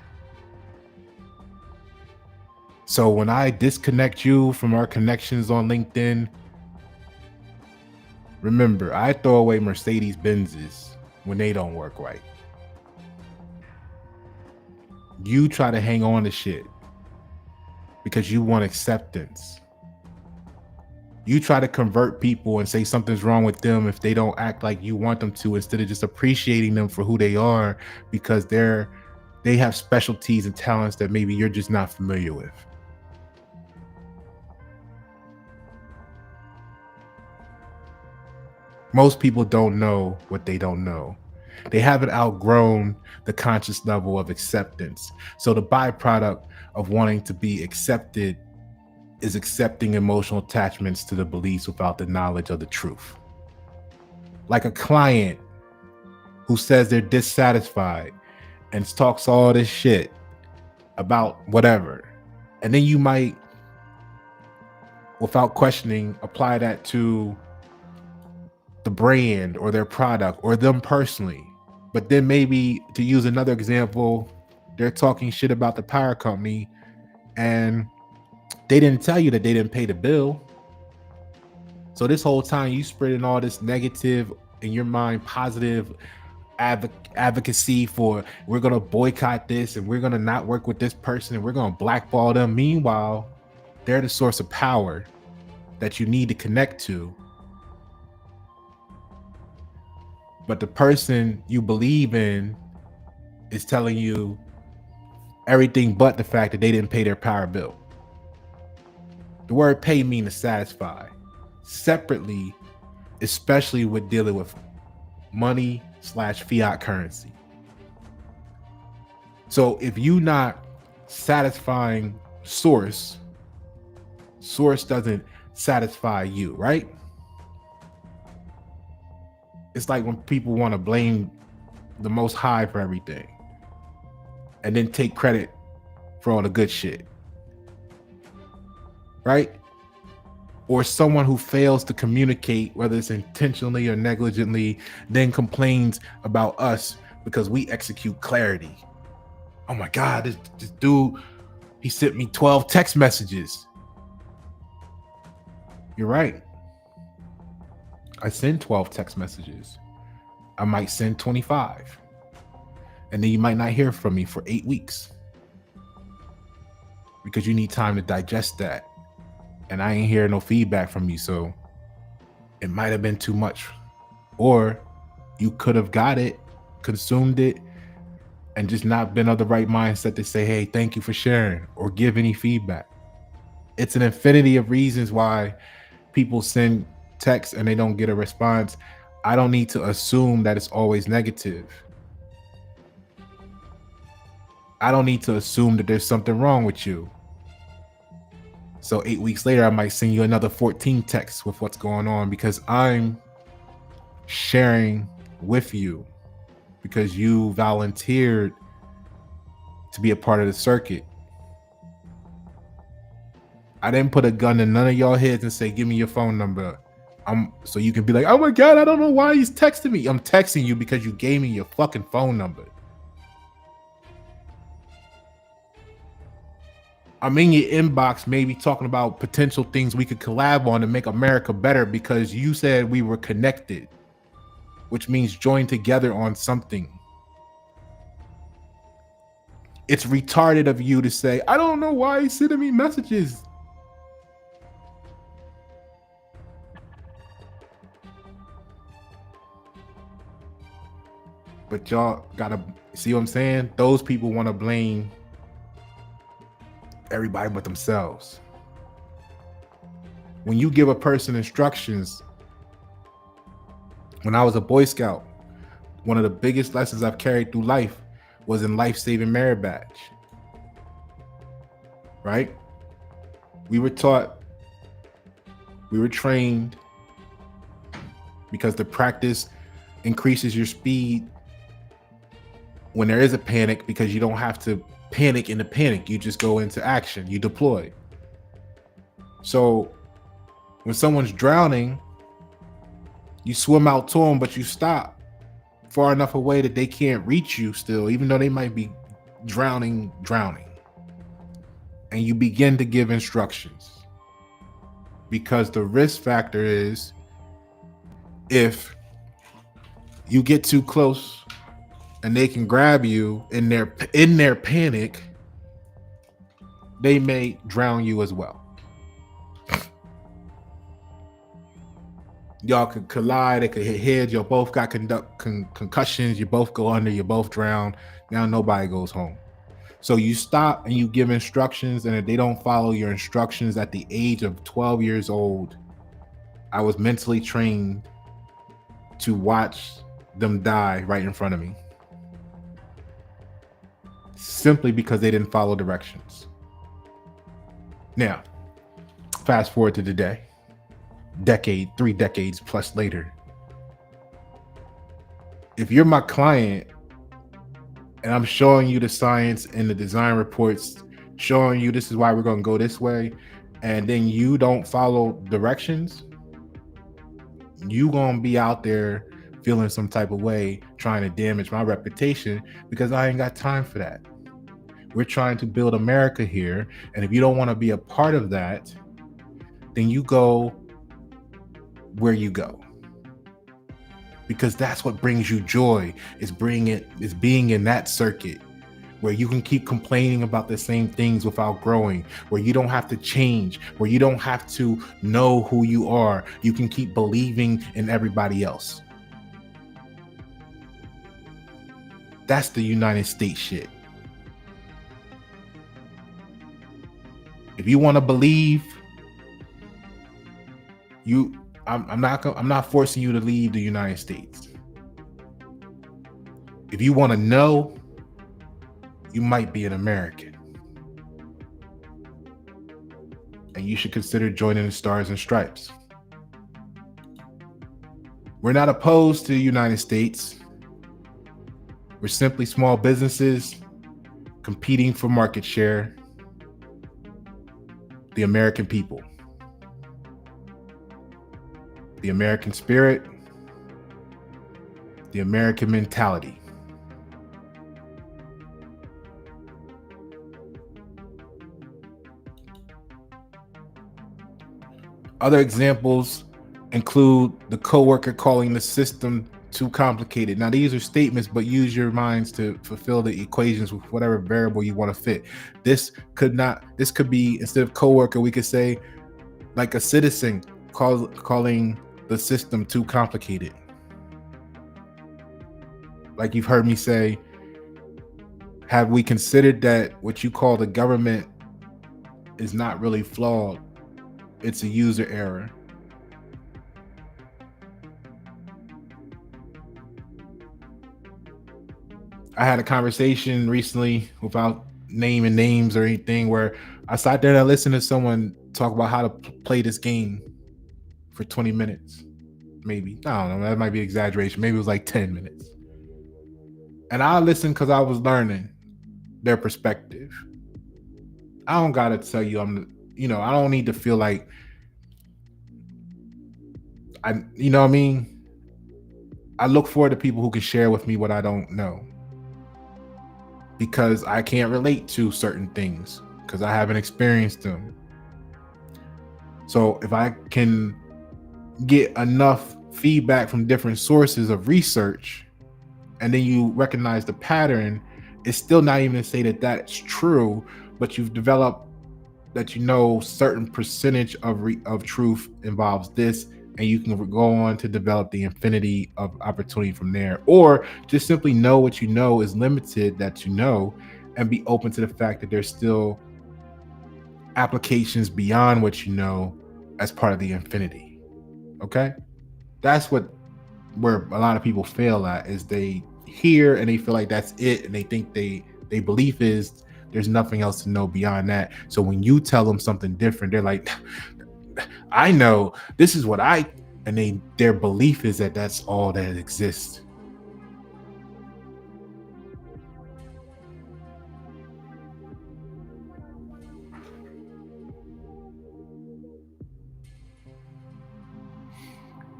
So when I disconnect you from our connections on LinkedIn, remember, I throw away Mercedes Benzes when they don't work right. You try to hang on to shit because you want acceptance. You try to convert people and say something's wrong with them if they don't act like you want them to, instead of just appreciating them for who they are because they have specialties and talents that maybe you're just not familiar with. Most people don't know what they don't know. They haven't outgrown the conscious level of acceptance. So the byproduct of wanting to be accepted is accepting emotional attachments to the beliefs without the knowledge of the truth. Like a client who says they're dissatisfied and talks all this shit about whatever. And then you might, without questioning, apply that to the brand or their product or them personally. But then maybe, to use another example, they're talking shit about the power company and They didn't tell you that they didn't pay the bill. So this whole time you spreading all this negative in your mind, positive advocacy for we're gonna boycott this and we're gonna not work with this person and we're gonna blackball them. Meanwhile, they're the source of power that you need to connect to. But the person you believe in is telling you everything but the fact that they didn't pay their power bill. The word pay means to satisfy. Separately, especially with dealing with money/fiat currency. So if you not satisfying source doesn't satisfy you, right? It's like when people want to blame the Most High for everything and then take credit for all the good shit, right? Or someone who fails to communicate, whether it's intentionally or negligently, then complains about us because we execute clarity. Oh my God, this dude, he sent me 12 text messages. You're right. I send 12 text messages. I might send 25. And then you might not hear from me for 8 weeks because you need time to digest that. And I ain't hear no feedback from you. So it might have been too much. Or you could have got it, consumed it, and just not been of the right mindset to say, hey, thank you for sharing or give any feedback. It's an infinity of reasons why people send texts and they don't get a response. I don't need to assume that it's always negative. I don't need to assume that there's something wrong with you. So 8 weeks later, I might send you another 14 texts with what's going on because I'm sharing with you because you volunteered to be a part of the circuit. I didn't put a gun in none of y'all heads and say, give me your phone number. So you can be like, oh my God, I don't know why he's texting me. I'm texting you because you gave me your fucking phone number. I'm in your inbox, maybe talking about potential things we could collab on to make America better because you said we were connected, which means join together on something. It's retarded of you to say, I don't know why he's sending me messages. But y'all gotta see what I'm saying? Those people want to blame everybody but themselves. When you give a person instructions, when I was a Boy Scout, one of the biggest lessons I've carried through life was in life-saving merit badge. Right? We were taught, we were trained because the practice increases your speed when there is a panic because you don't have to panic in the panic. You just go into action. You deploy. So when someone's drowning, you swim out to them, but you stop far enough away that they can't reach you still, even though they might be drowning. And you begin to give instructions because the risk factor is if you get too close and they can grab you in their panic, they may drown you as well. Y'all could collide, they could hit heads, y'all both got concussions, you both go under, you both drown. Now nobody goes home. So you stop and you give instructions, and if they don't follow your instructions at the age of 12 years old, I was mentally trained to watch them die right in front of me. Simply because they didn't follow directions. Now, fast forward to today, 3 decades plus later. If you're my client and I'm showing you the science and the design reports, showing you this is why we're going to go this way, and then you don't follow directions, you going to be out there feeling some type of way, trying to damage my reputation because I ain't got time for that. We're trying to build America here. And if you don't want to be a part of that, then you go where you go. Because that's what brings you joy, is being in that circuit where you can keep complaining about the same things without growing, where you don't have to change, where you don't have to know who you are. You can keep believing in everybody else. That's the United States shit. If you want to believe, I'm not forcing you to leave the United States. If you want to know, you might be an American. And you should consider joining the Stars and Stripes. We're not opposed to the United States. We're simply small businesses competing for market share. The American people, the American spirit, the American mentality. Other examples include the coworker calling the system too complicated. Now, these are statements, but use your minds to fulfill the equations with whatever variable you want to fit. This could be, instead of coworker, we could say like a citizen calling the system too complicated. Like you've heard me say, have we considered that what you call the government is not really flawed? It's a user error. I had a conversation recently, without naming names or anything, where I sat there and I listened to someone talk about how to play this game for 20 minutes. Maybe. I don't know. That might be exaggeration. Maybe it was like 10 minutes. And I listened because I was learning their perspective. I don't got to tell you, I don't need to feel like you know what I mean? I look forward to people who can share with me what I don't know, because I can't relate to certain things because I haven't experienced them. So if I can get enough feedback from different sources of research, and then you recognize the pattern, it's still not even to say that that's true, but you've developed that certain percentage of truth involves this, and you can go on to develop the infinity of opportunity from there. Or just simply know what you know is limited, that and be open to the fact that there's still applications beyond what you know as part of the infinity. Okay? That's where a lot of people fail at, is they hear and they feel like that's it, and they think they belief is there's nothing else to know beyond that. So when you tell them something different, they're like, I know this is what and their belief is that that's all that exists.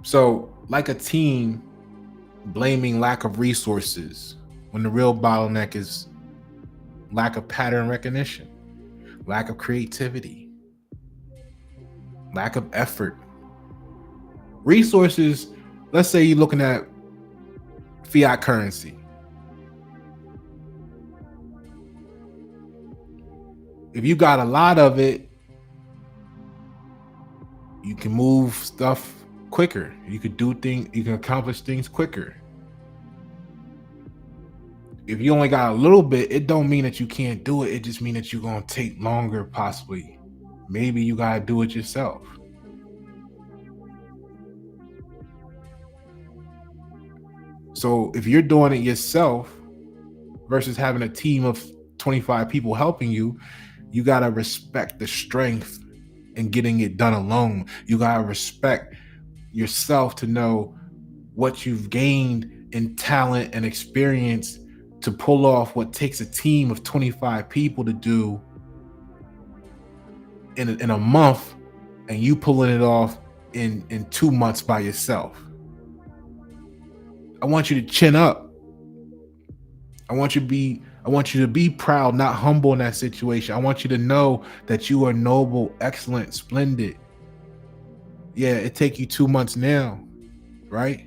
So, like a team blaming lack of resources when the real bottleneck is lack of pattern recognition, lack of creativity, lack of effort. Resources, let's say you're looking at fiat currency. If you got a lot of it, you can move stuff quicker. You can accomplish things quicker. If you only got a little bit, it don't mean that you can't do it. It just means that you're going to take longer, possibly. Maybe you got to do it yourself. So if you're doing it yourself versus having a team of 25 people helping you, you got to respect the strength in getting it done alone. You got to respect yourself to know what you've gained in talent and experience to pull off what takes a team of 25 people to do in a month, and you pulling it off in 2 months by yourself. I want you to chin up. I want you to be I want you to be proud, not humble in that situation. I want you to know that you are noble, excellent, splendid. Yeah, it take you 2 months now, right?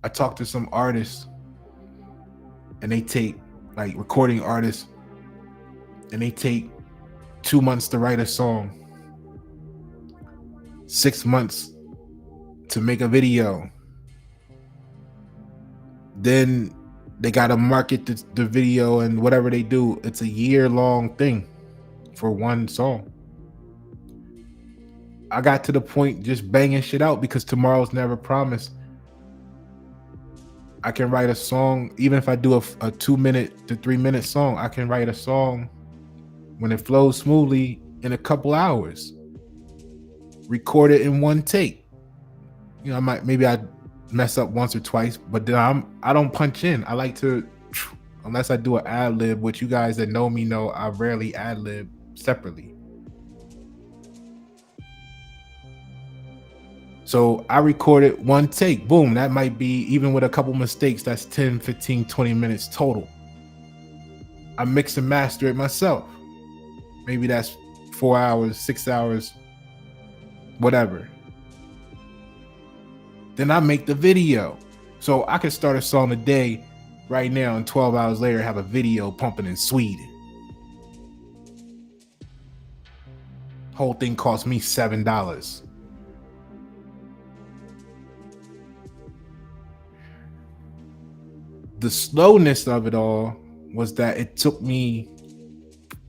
I talked to some artists and they take, like recording artists, and they take 2 months to write a song, 6 months to make a video. Then they got to market the video and whatever they do. It's a year-long thing for one song. I got to the point just banging shit out because tomorrow's never promised. I can write a song, even if I do a 2 minute to 3 minute song, I can write a song when it flows smoothly in a couple hours. Record it in one take. You know, maybe I mess up once or twice, but then I don't punch in. I like to, unless I do an ad lib, which you guys that know me know I rarely ad lib separately. So I recorded one take, boom, that might be, even with a couple mistakes, that's 10, 15, 20 minutes total. I mix and master it myself. Maybe that's 4 hours, 6 hours, whatever. Then I make the video. So I can start a song a day right now, and 12 hours later have a video pumping in Sweden. Whole thing cost me $7. The slowness of it all was that it took me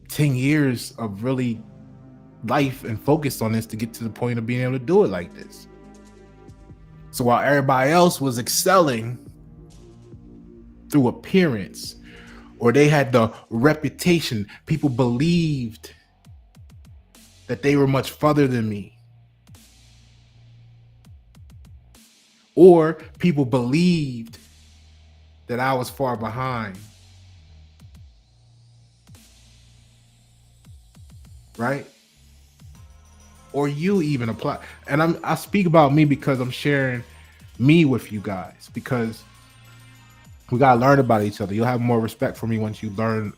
10 years of really life and focus on this to get to the point of being able to do it like this. So while everybody else was excelling through appearance, or they had the reputation, people believed that they were much further than me, or people believed that I was far behind, right? Or you even apply. And I speak about me because I'm sharing me with you guys, because we gotta learn about each other. You'll have more respect for me once you learn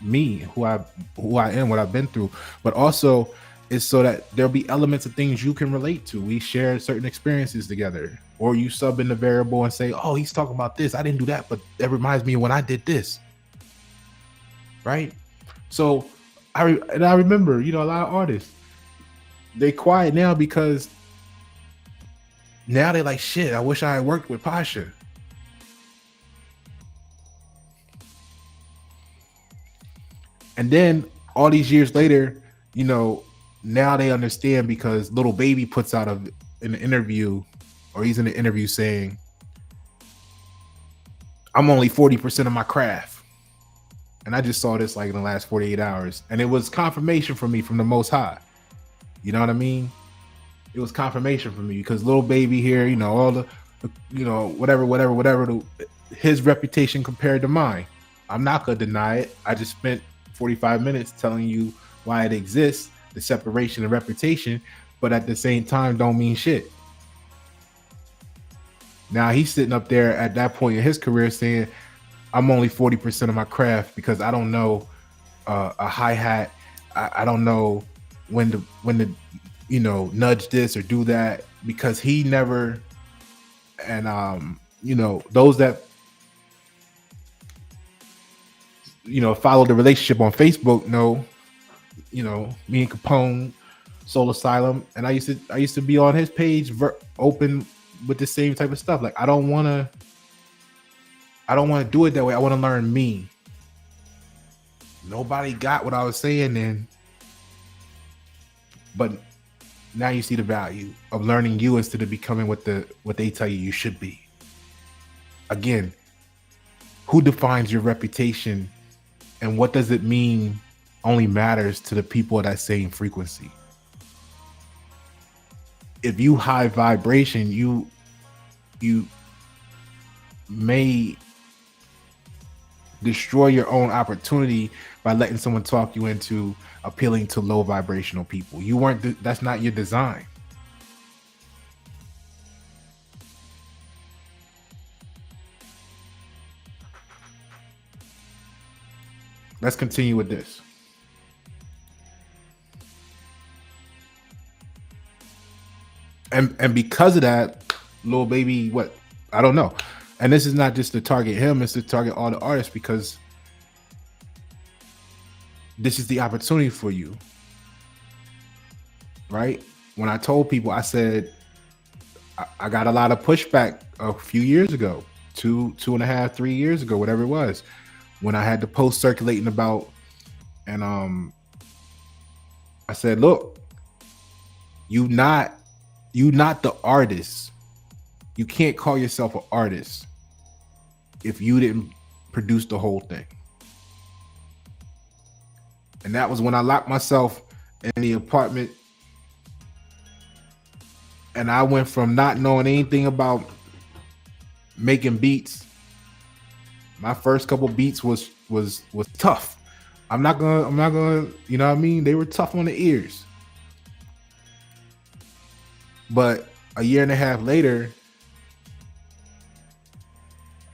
me, who I am, what I've been through. But also it's so that there'll be elements of things you can relate to. We share certain experiences together, or you sub in the variable and say, oh, he's talking about this, I didn't do that, but that reminds me of when I did this, right? So I remember, you know, a lot of artists, they quiet now because now they're like, shit, I wish I had worked with Pasha. And then all these years later, you know, now they understand because Little Baby puts out an interview, or he's in an interview saying, I'm only 40% of my craft. And I just saw this like in the last 48 hours. And it was confirmation for me from the Most High. You know what I mean? It was confirmation for me because Little Baby here, you know, all the, you know, whatever, his reputation compared to mine. I'm not going to deny it. I just spent 45 minutes telling you why it exists, the separation and reputation, but at the same time don't mean shit. Now he's sitting up there at that point in his career saying, I'm only 40% of my craft because I don't know a hi-hat. I don't know when to you know, nudge this or do that, because he never, and you know, those that, you know, follow the relationship on Facebook know, you know, me and Capone, Soul Asylum, and I used to be on his page open with the same type of stuff. Like I don't want to do it that way. I want to learn me. Nobody got what I was saying then, but now you see the value of learning you instead of becoming what they tell you should be. Again, who defines your reputation and what does it mean only matters to the people at that same frequency. If you high vibration, you may destroy your own opportunity by letting someone talk you into appealing to low vibrational people. You weren't, that's not your design. let's continue with this. And because of that, little baby, what, I don't know. And this is not just to target him, it's to target all the artists, because this is the opportunity for you, right? When I told people, I said I got a lot of pushback a few years ago, 2.5, 3 years ago, whatever it was, when I had the post circulating about, and I said, look, you not the artist. You can't call yourself an artist if you didn't produce the whole thing. And that was when I locked myself in the apartment, and I went from not knowing anything about making beats. My first couple beats was tough. I'm not gonna, you know what I mean? They were tough on the ears. But a year and a half later,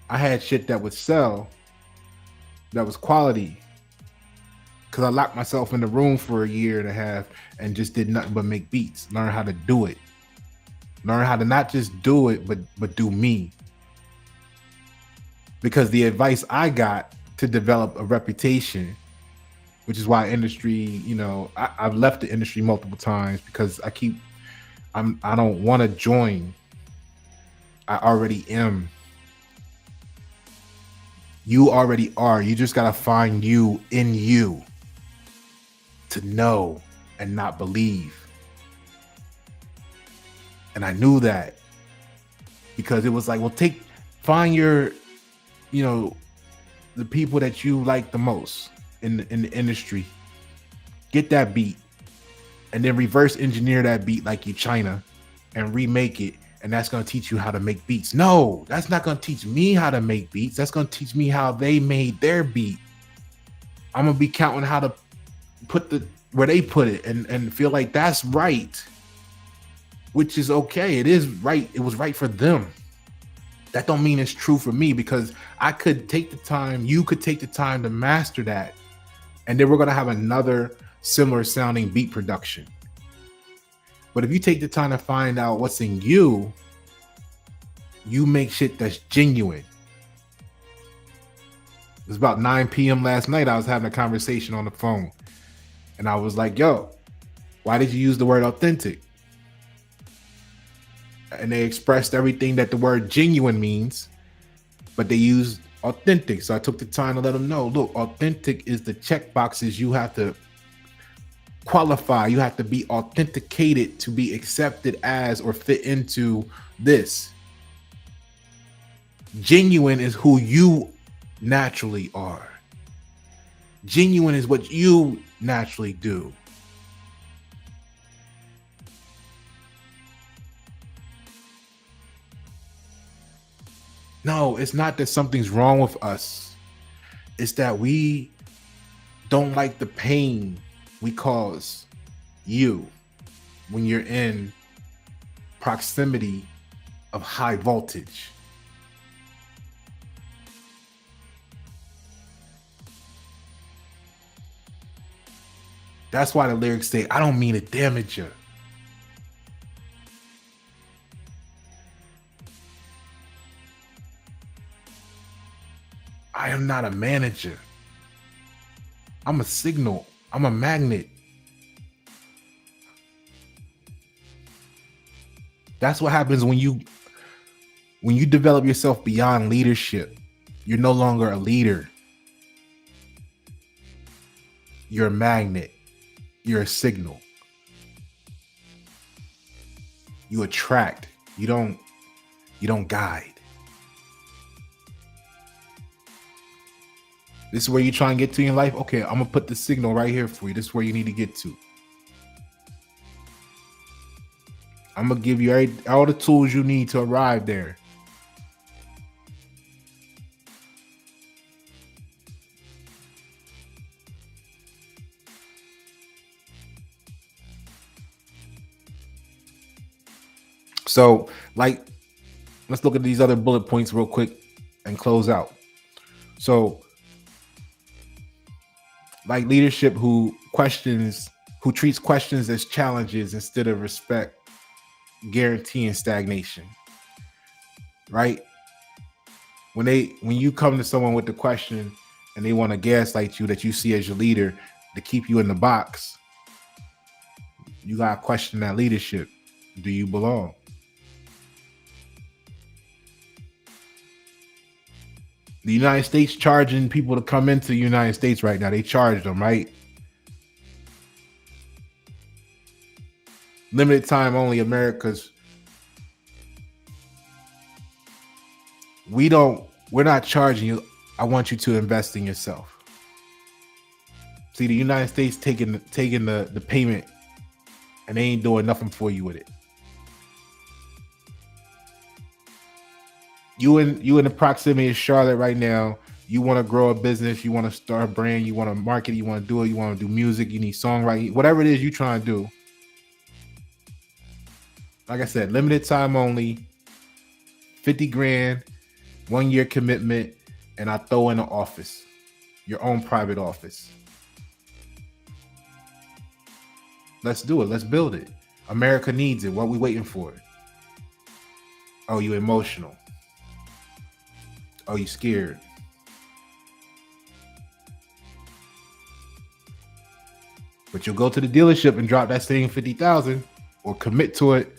I had shit that would sell, that was quality. Cause I locked myself in the room for a year and a half and just did nothing but make beats, learn how to do it. Learn how to not just do it, but do me. Because the advice I got to develop a reputation, which is why industry, you know, I've left the industry multiple times, because I don't want to join. I already am. You already are. You just gotta find you in you to know and not believe. And I knew that, because it was like, well, find your, you know, the people that you like the most in the industry. Get that beat, and then reverse engineer that beat like you China, and remake it. And that's going to teach you how to make beats. No, that's not going to teach me how to make beats. That's going to teach me how they made their beat. I'm going to be counting how to put where they put it, and feel like that's right, which is okay. It is right. It was right for them. That don't mean it's true for me, because I could take the time, you could take the time to master that, and then we're going to have another similar sounding beat production. But if you take the time to find out what's in you, you make shit that's genuine. It was about 9 p.m. last night. I was having a conversation on the phone, and I was like, yo, why did you use the word authentic? And they expressed everything that the word genuine means, but they used authentic. So I took the time to let them know, look, authentic is the check boxes you have to qualify. You have to be authenticated to be accepted as or fit into this. Genuine is who you naturally are. Genuine is what you naturally do. No, it's not that something's wrong with us. It's that we don't like the pain we cause you when you're in proximity of high voltage. That's why the lyrics say, I don't mean to damage you. I am not a manager. I'm a signal. I'm a magnet. That's what happens when you develop yourself beyond leadership. You're no longer a leader. You're a magnet. You're a signal. You attract. You don't guide. This is where you try and get to in life. Okay, I'm gonna put the signal right here for you. This is where you need to get to. I'm gonna give you all the tools you need to arrive there. So, like, let's look at these other bullet points real quick and close out. So, Like leadership who treats questions as challenges instead of respect, guaranteeing stagnation. Right? When you come to someone with the question and they want to gaslight you that you see as your leader to keep you in the box, you gotta question that leadership. Do you belong? The United States charging people to come into the United States right now. They charge them, right? Limited time only. America's. We're not charging you. I want you to invest in yourself. See, the United States taking the payment, and they ain't doing nothing for you with it. You in the proximity of Charlotte right now. You want to grow a business, you want to start a brand, you want to market, you want to do it, you want to do music, you need songwriting, whatever it is you trying to do. Like I said, limited time only, 50 grand, 1 year commitment, and I throw in an office, your own private office. Let's do it. Let's build it. America needs it. What we waiting for? Oh, you emotional. Oh, you scared. But you'll go to the dealership and drop that same 50,000 or commit to it.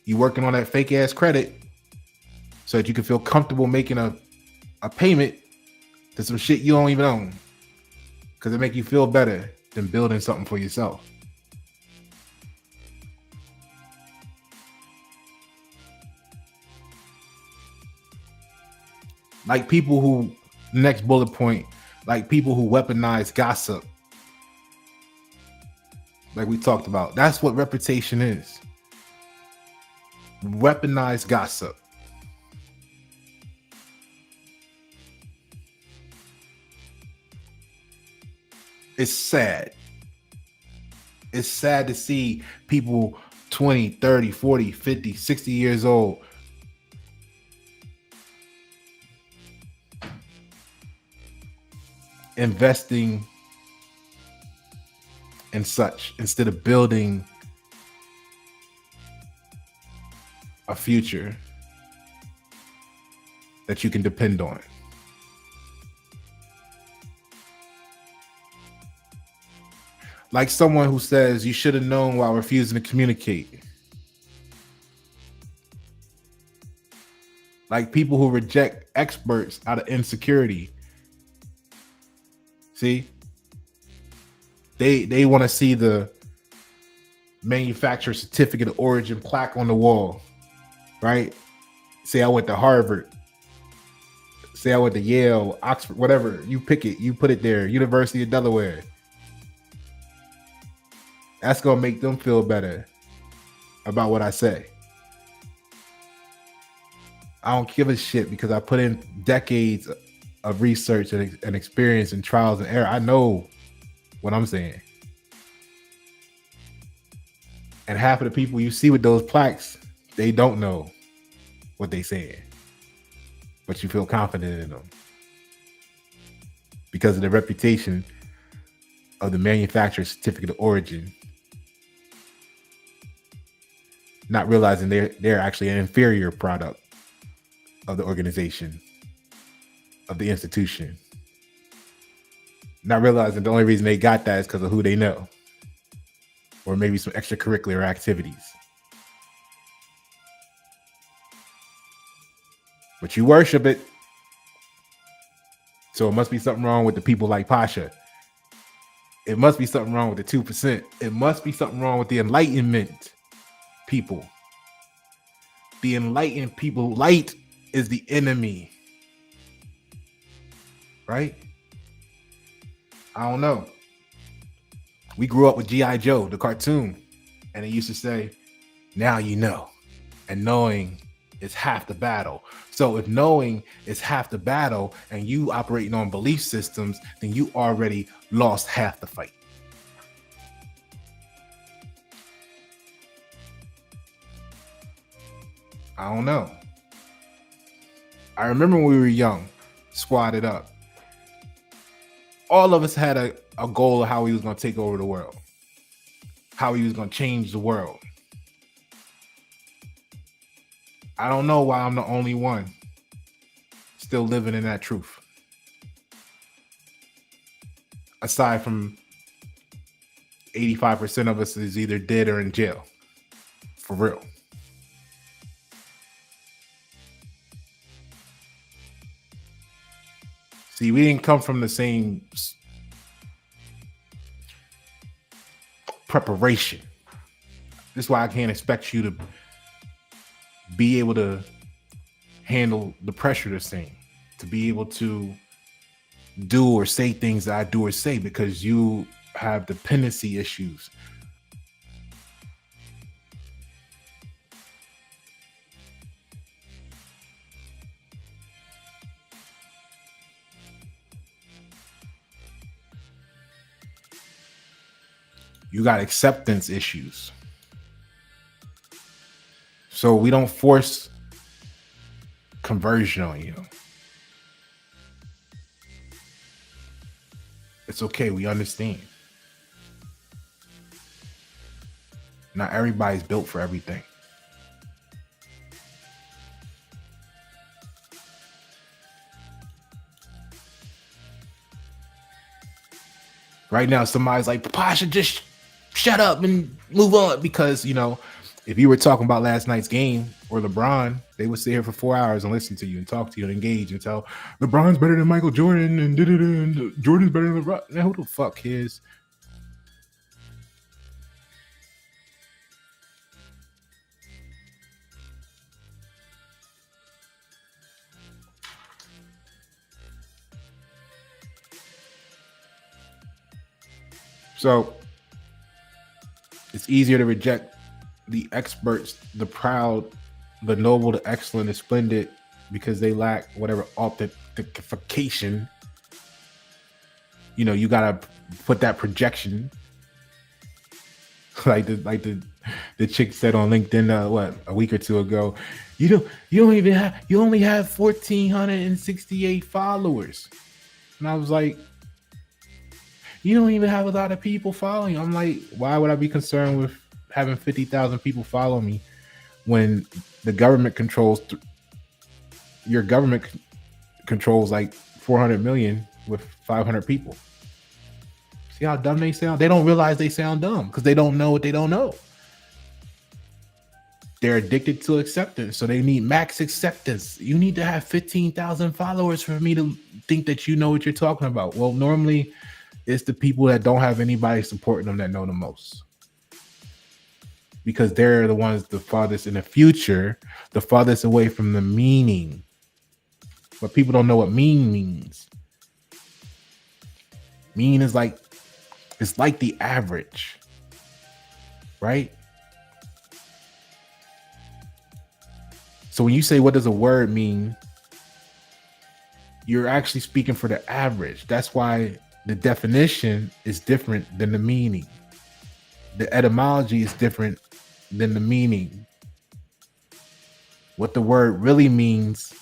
You working on that fake ass credit so that you can feel comfortable making a payment to some shit you don't even own, because it make you feel better than building something for yourself. Like people who, next bullet point, like people who weaponize gossip. Like we talked about. That's what reputation is. Weaponize gossip. It's sad. It's sad to see people 20, 30, 40, 50, 60 years old investing in such instead of building a future that you can depend on. Like someone who says you should have known while refusing to communicate. Like people who reject experts out of insecurity. See? They want to see the manufacturer certificate of origin plaque on the wall, right? Say I went to Harvard. Say I went to Yale, Oxford, whatever. You pick it, you put it there. University of Delaware. That's gonna make them feel better about what I say. I don't give a shit because I put in decades of research and experience and trials and error. I know what I'm saying. And half of the people you see with those plaques, they don't know what they saying. But you feel confident in them because of the reputation of the manufacturer's certificate of origin, not realizing they're actually an inferior product of the organization, of the institution. Not realizing the only reason they got that is because of who they know, or maybe some extracurricular activities. But you worship it. So it must be something wrong with the people like Pasha. It must be something wrong with the 2%. It must be something wrong with the enlightenment people. The enlightened people. Light is the enemy. Right? I don't know. We grew up with G.I. Joe, the cartoon. And it used to say, now you know. And knowing is half the battle. So if knowing is half the battle and you operating on belief systems, then you already lost half the fight. I don't know. I remember when we were young, squatted up. All of us had a goal of how he was going to take over the world, how he was going to change the world. I don't know why I'm the only one still living in that truth. Aside from 85% of us is either dead or in jail. For real. See, we didn't come from the same preparation. This is why I can't expect you to be able to handle the pressure the same, to be able to do or say things that I do or say, because you have dependency issues. You got acceptance issues. So we don't force conversion on you. It's okay. We understand. Not everybody's built for everything. Right now, somebody's like, Pasha, just shut up and move on. Because, you know, if you were talking about last night's game or LeBron, they would sit here for 4 hours and listen to you and talk to you and engage and tell LeBron's better than Michael Jordan and Jordan's better than LeBron. Now, who the fuck cares? So it's easier to reject the experts, the proud, the noble, the excellent, the splendid, because they lack whatever authentication. You know, you gotta put that projection, like the chick said on LinkedIn, a week or two ago. You only have 1,468 followers, and I was like, you don't even have a lot of people following. I'm like, why would I be concerned with having 50,000 people follow me when the government controls your government controls like 400 million with 500 people? See how dumb they sound? They don't realize they sound dumb because they don't know what they don't know. They're addicted to acceptance, so they need max acceptance. You need to have 15,000 followers for me to think that you know what you're talking about. Well, normally it's the people that don't have anybody supporting them that know the most, because they're the ones the farthest in the future, the farthest away from the meaning. But people don't know what mean means. Mean is like, it's like the average, right? So when you say, what does a word mean? You're actually speaking for the average. That's why the definition is different than the meaning. The etymology is different than the meaning. What the word really means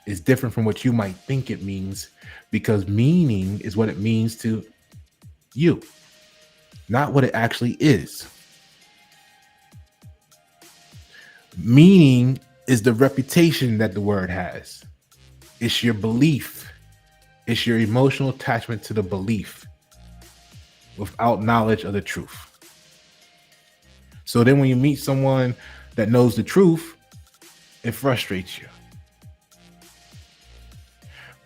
is different from what you might think it means, because meaning is what it means to you, not what it actually is. Meaning is the reputation that the word has. It's your belief. It's your emotional attachment to the belief without knowledge of the truth. So then when you meet someone that knows the truth, it frustrates you,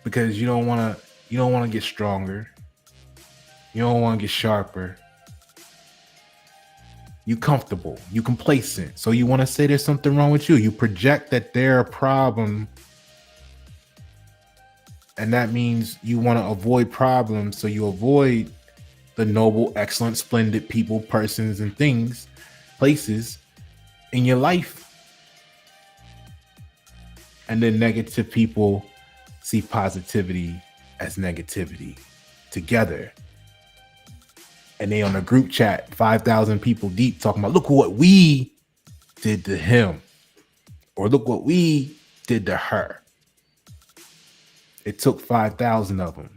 because you don't want to get stronger. You don't want to get sharper. You comfortable, you complacent. So you want to say there's something wrong with you. You project that they're a problem, and that means you want to avoid problems. So you avoid the noble, excellent, splendid people, persons, and things, places in your life. And then negative people see positivity as negativity together. And they on a group chat, 5,000 people deep, talking about, look what we did to him, or look what we did to her. It took 5,000 of them.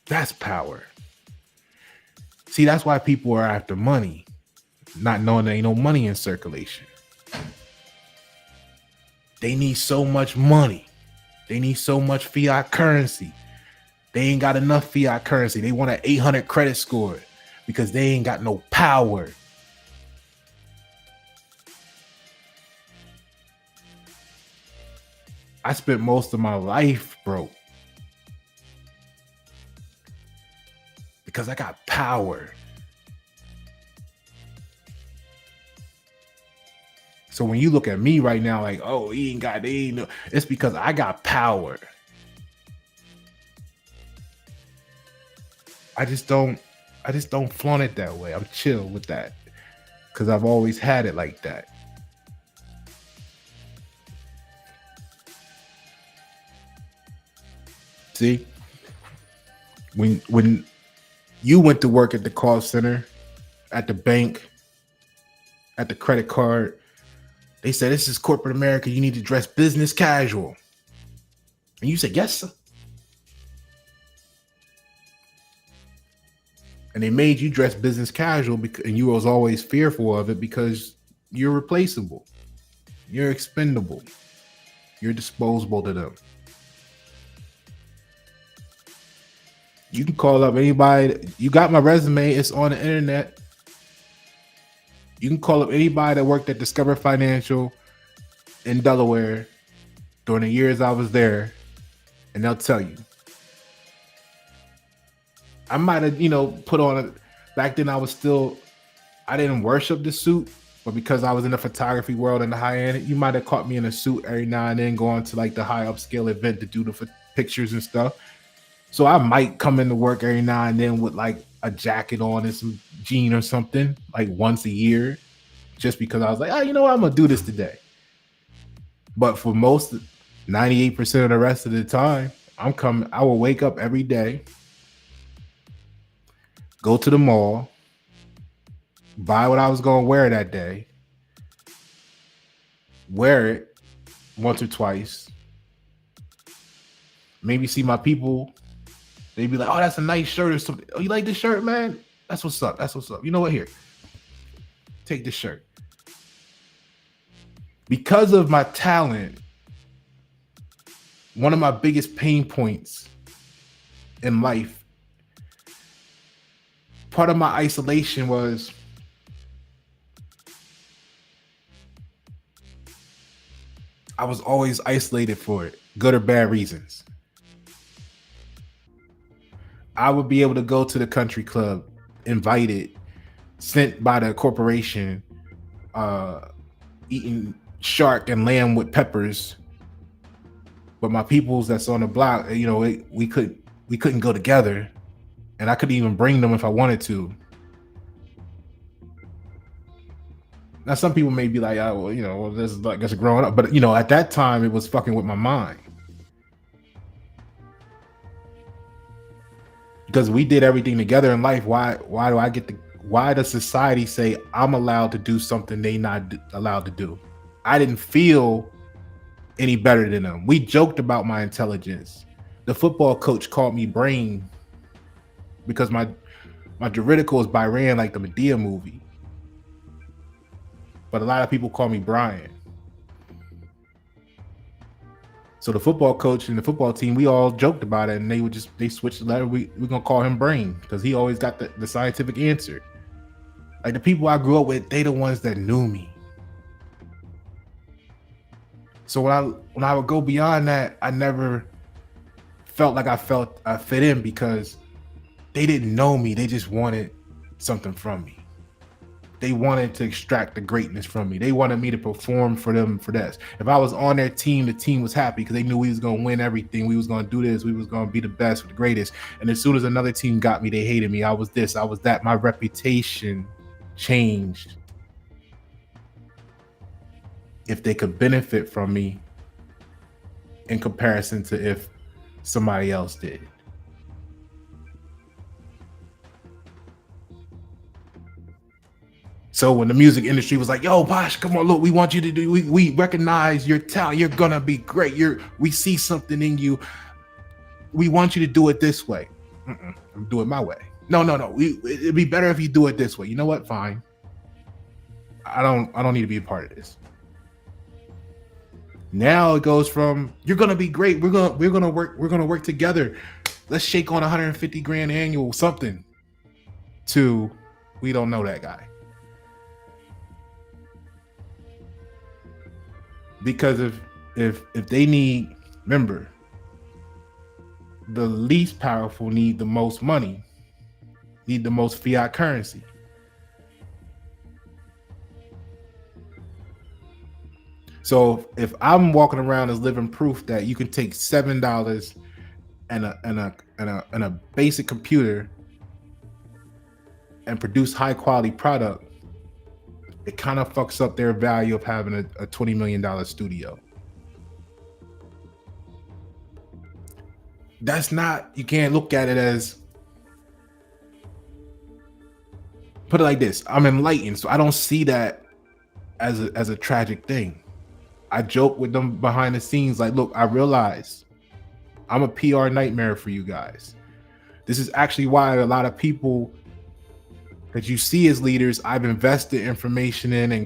That's power. See, that's why people are after money, not knowing there ain't no money in circulation. They need so much money. They need so much fiat currency. They ain't got enough fiat currency. They want an 800 credit score because they ain't got no power. I spent most of my life broke because I got power. So when you look at me right now, like, oh, he ain't got, they ain't, it's because I got power. I just don't flaunt it that way. I'm chill with that because I've always had it like that. See, when you went to work at the call center, at the bank, at the credit card, they said, this is corporate America. You need to dress business casual. And you said, yes, sir. And they made you dress business casual because, and you was always fearful of it because you're replaceable. You're expendable. You're disposable to them. You can call up anybody. You got my resume. It's on the internet. You can call up anybody that worked at Discover Financial in Delaware during the years I was there, and they'll tell you. I might have, put on it. Back then, I didn't worship the suit, but because I was in the photography world and the high end, you might have caught me in a suit every now and then going to like the high upscale event to do the pictures and stuff. So I might come into work every now and then with like a jacket on and some jean or something, like once a year, just because I was like, I'm gonna do this today. But for 98% of the rest of the time, I will wake up every day, go to the mall, buy what I was gonna wear that day, wear it once or twice, maybe see my people. They'd be like, oh, that's a nice shirt or something. Oh, you like this shirt, man? That's what's up. That's what's up. You know what? Here, take this shirt. Because of my talent, one of my biggest pain points in life, part of my isolation was I was always isolated for it, good or bad reasons. I would be able to go to the country club, invited, sent by the corporation, eating shark and lamb with peppers. But my peoples that's on the block, we couldn't go together, and I couldn't even bring them if I wanted to. Now some people may be like, oh, well, this is like just growing up, but at that time it was fucking with my mind. Because we did everything together in life. Why does society say I'm allowed to do something they not allowed to do? I didn't feel any better than them. We joked about my intelligence. The football coach called me brain because my juridical is Byron, like the Medea movie. But a lot of people call me Brian. So the football coach and the football team, we all joked about it, and they switched the letter. We're gonna call him Brain because he always got the scientific answer. Like the people I grew up with, they the ones that knew me. So when I would go beyond that, I never felt like I fit in because they didn't know me. They just wanted something from me. They wanted to extract the greatness from me. They wanted me to perform for them for this. If I was on their team, the team was happy because they knew we was going to win everything. We was going to do this. We was going to be the best, the greatest. And as soon as another team got me, they hated me. I was this, I was that. My reputation changed. If they could benefit from me in comparison to if somebody else did. So when the music industry was like, "Yo, Posh, come on, look, we want you to do. We recognize your talent. You're gonna be great. We see something in you. We want you to do it this way. I'm do it my way. No. It'd be better if you do it this way. You know what? Fine. I don't need to be a part of this. Now it goes from you're gonna be great. We're gonna work together. Let's shake on 150 grand annual something. To we don't know that guy. Because if they need, remember, the least powerful need the most money, need the most fiat currency. So if I'm walking around as living proof that you can take $7 and a basic computer and produce high quality product, it kind of fucks up their value of having a $20 million studio. That's not, you can't look at it as, put it like this, I'm enlightened, so I don't see that as a tragic thing. I joke with them behind the scenes, like, look, I realize I'm a PR nightmare for you guys. This is actually why a lot of people that you see as leaders, I've invested information in and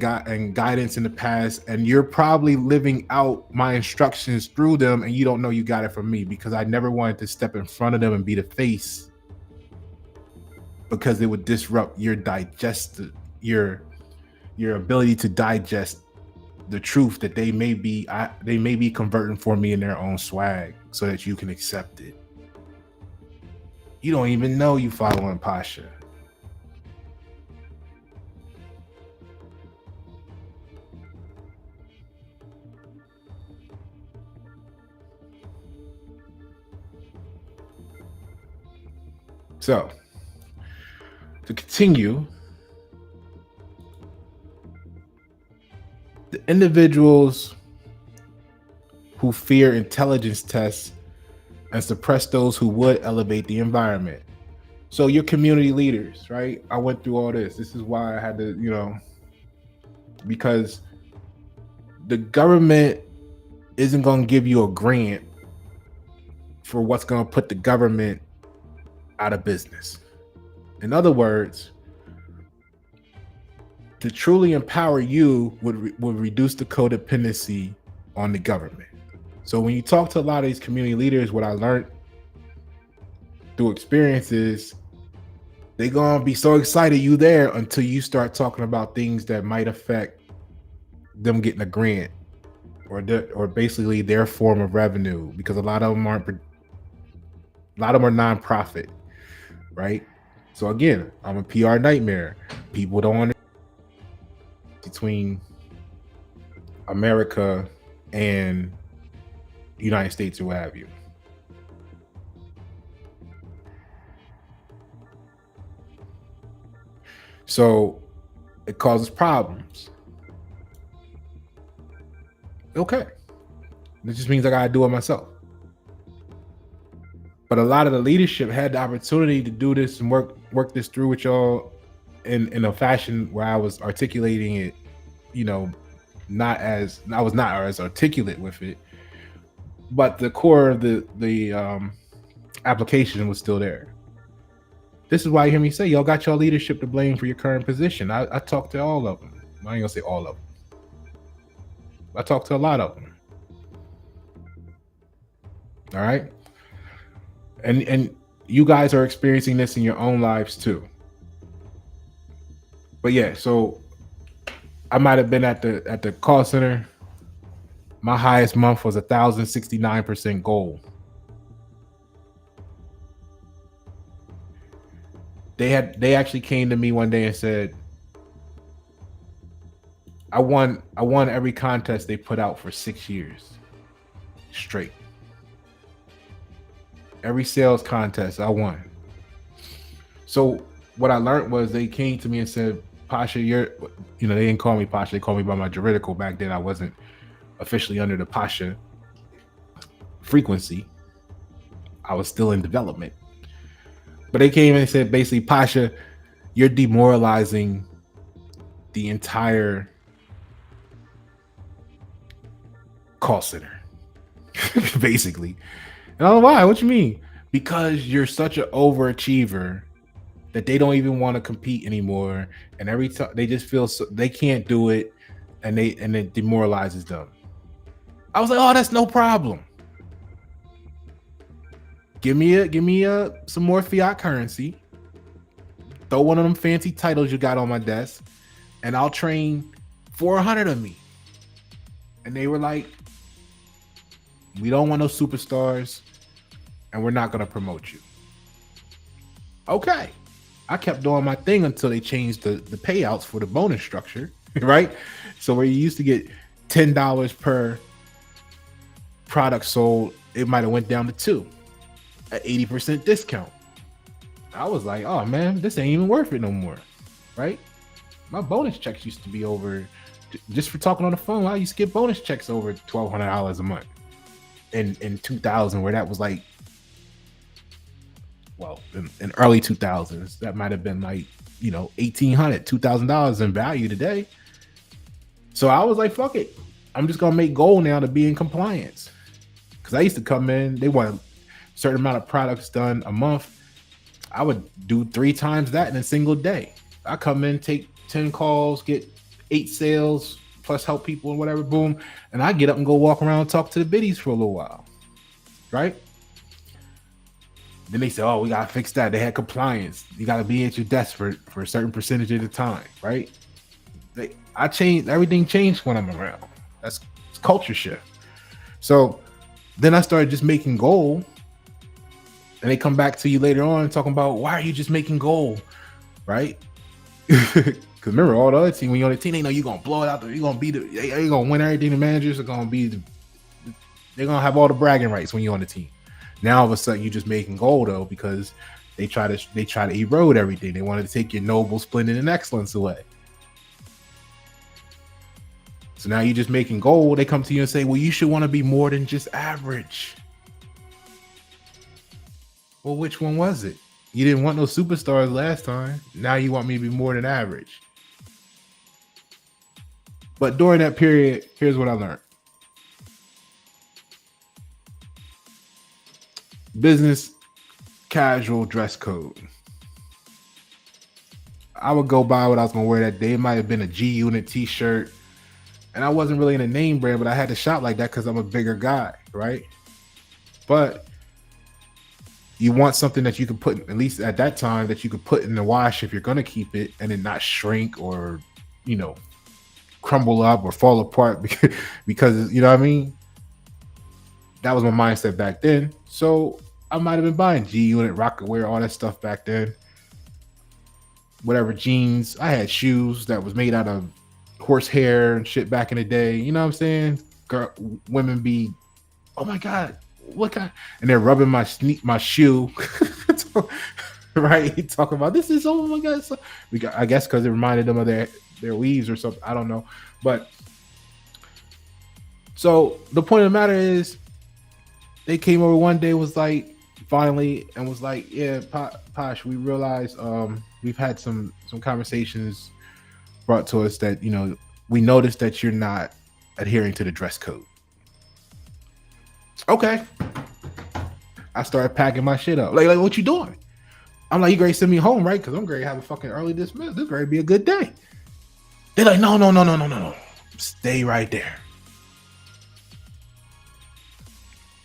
guidance in the past, and you're probably living out my instructions through them, and you don't know you got it from me, because I never wanted to step in front of them and be the face, because it would disrupt your your ability to digest the truth that they may be converting for me in their own swag, so that you can accept it. You don't even know you following Pasha. So, to continue, the individuals who fear intelligence tests and suppress those who would elevate the environment. So your community leaders, right? I went through all this. This is why I had to, because the government isn't going to give you a grant for what's going to put the government out of business. In other words, to truly empower you would reduce the codependency on the government. So when you talk to a lot of these community leaders, what I learned through experiences, they're gonna be so excited you there until you start talking about things that might affect them getting a grant or basically their form of revenue, because a lot of them are nonprofit, right? So again, I'm a PR nightmare. People don't understand between America and the United States or what have you. So it causes problems. Okay. It just means I gotta do it myself. But a lot of the leadership had the opportunity to do this and work this through with y'all in a fashion where I was articulating it, not as articulate with it, but the core of the application was still there. This is why you hear me say y'all got y'all leadership to blame for your current position. I talked to all of them. I ain't gonna say all of them. I talked to a lot of them. All right. And you guys are experiencing this in your own lives too. But yeah, so I might have been at the call center. My highest month was 1,069% gold. They actually came to me one day and said, I won every contest they put out for 6 years straight. Every sales contest I won. So what I learned was they came to me and said, Pasha, they didn't call me Pasha, they called me by my juridical. Back then I wasn't officially under the Pasha frequency. I was still in development. But they came and said, basically, Pasha, you're demoralizing the entire call center, basically. And I don't know why. What you mean? Because you're such an overachiever that they don't even want to compete anymore, and every time they just feel so, they can't do it, and it demoralizes them. I was like, oh, that's no problem. Give me a some more fiat currency. Throw one of them fancy titles you got on my desk, and I'll train 400 of me. And they were like, we don't want no superstars, and we're not gonna promote you. Okay. I kept doing my thing until they changed the payouts for the bonus structure, right? So where you used to get $10 per product sold, it might have went down to 2 at 80% discount. I was like, oh man, this ain't even worth it no more, right? My bonus checks used to be over, just for talking on the phone. I used to get bonus checks over $1,200 a month in 2000, where that was like, well, in early 2000s, that might have been like, $1,800, $2,000 in value today. So I was like, fuck it. I'm just going to make goal now to be in compliance. Because I used to come in, they want a certain amount of products done a month. I would do 3 times that in a single day. I come in, take 10 calls, get 8 sales, plus help people and whatever, boom. And I get up and go walk around and talk to the biddies for a little while, right? Then they said, oh, we got to fix that. They had compliance. You got to be at your desk for a certain percentage of the time, right? Everything changed when I'm around. That's culture shift. So then I started just making goal. And they come back to you later on talking about, why are you just making goal, right? Because remember, all the other team, when you're on the team, they know you're going to blow it out. You're going to you're going to win everything. The managers are going to be, they're going to have all the bragging rights when you're on the team. Now all of a sudden you're just making goal though, because they try to erode everything. They wanted to take your noble, splendid, and excellence away. So now you're just making goal. They come to you and say, well, you should want to be more than just average. Well, which one was it? You didn't want no superstars last time. Now you want me to be more than average. But during that period, here's what I learned. Business casual dress code. I would go buy what I was going to wear that day. It might have been a G Unit t-shirt. And I wasn't really in a name brand, but I had to shop like that because I'm a bigger guy, right? But you want something that you can put, at least at that time, that you could put in the wash if you're going to keep it and it not shrink or, crumble up or fall apart because you know what I mean? That was my mindset back then. So I might have been buying G Unit, Rocket Wear, all that stuff back then. Whatever, jeans. I had shoes that was made out of horsehair and shit back in the day. You know what I'm saying? Women be, oh my God, what kind? And they're rubbing my shoe, right? Talking about this is, oh my God. I guess because it reminded them of their weaves or something. I don't know. But so the point of the matter is, they came over one day, was like, finally, and was like, yeah, Posh, we realized we've had some conversations brought to us that, we noticed that you're not adhering to the dress code. Okay. I started packing my shit up. Like what you doing? I'm like, you ready to send me home, right? Because I'm ready to have a fucking early dismiss. This ready to be a good day. They're like, no. Stay right there.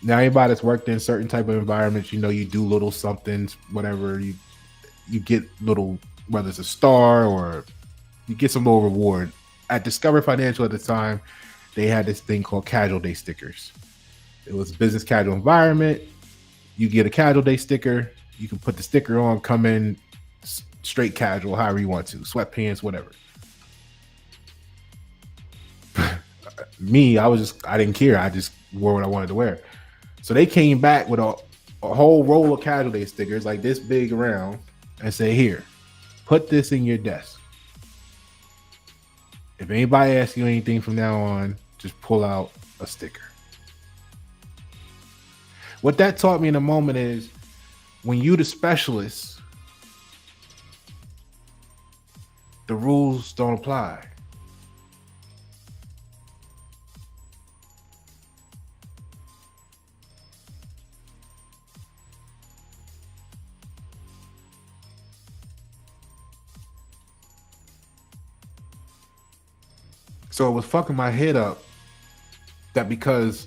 Now, anybody that's worked in certain type of environments, you do little somethings, whatever, you get little, whether it's a star or you get some little reward. At Discover Financial at the time, they had this thing called Casual Day stickers. It was business casual environment. You get a Casual Day sticker. You can put the sticker on, come in straight casual, however you want to, sweatpants, whatever. Me, I didn't care. I just wore what I wanted to wear. So they came back with a whole roll of Casual Day stickers like this big around and say, here, put this in your desk. If anybody asks you anything from now on, just pull out a sticker. What that taught me in a moment is, when you the specialist, The rules don't apply. So it was fucking my head up that because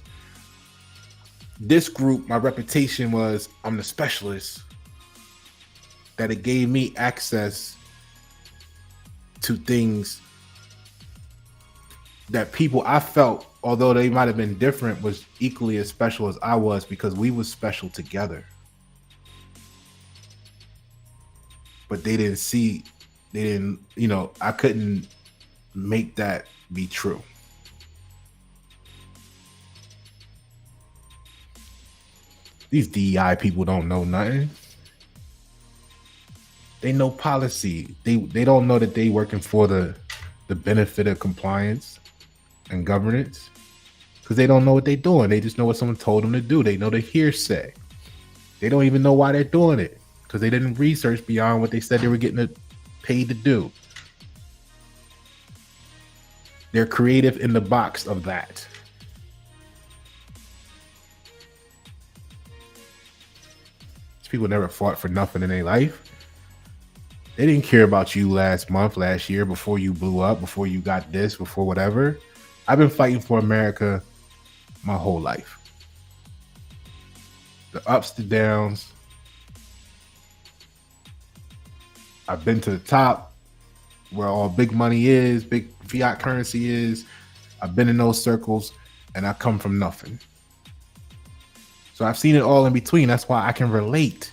this group, my reputation was I'm the specialist, that it gave me access to things that people I felt, although they might have been different, was equally as special as I was because we was special together. But they didn't see, they didn't, I couldn't make that be true. These DEI people don't know nothing. They know policy. They don't know that they working for the benefit of compliance and governance because they don't know what they're doing. They just know what someone told them to do. They know the hearsay. They don't even know why they're doing it because they didn't research beyond what they said they were getting paid to do. They're creative in the box of that. These people never fought for nothing in their life. They didn't care about you last month, last year, before you blew up, before you got this, before whatever. I've been fighting for America my whole life. The ups, the downs. I've been to the top where all big money is, big fiat currency is. I've been in those circles and I come from nothing. So I've seen it all in between. That's why I can relate.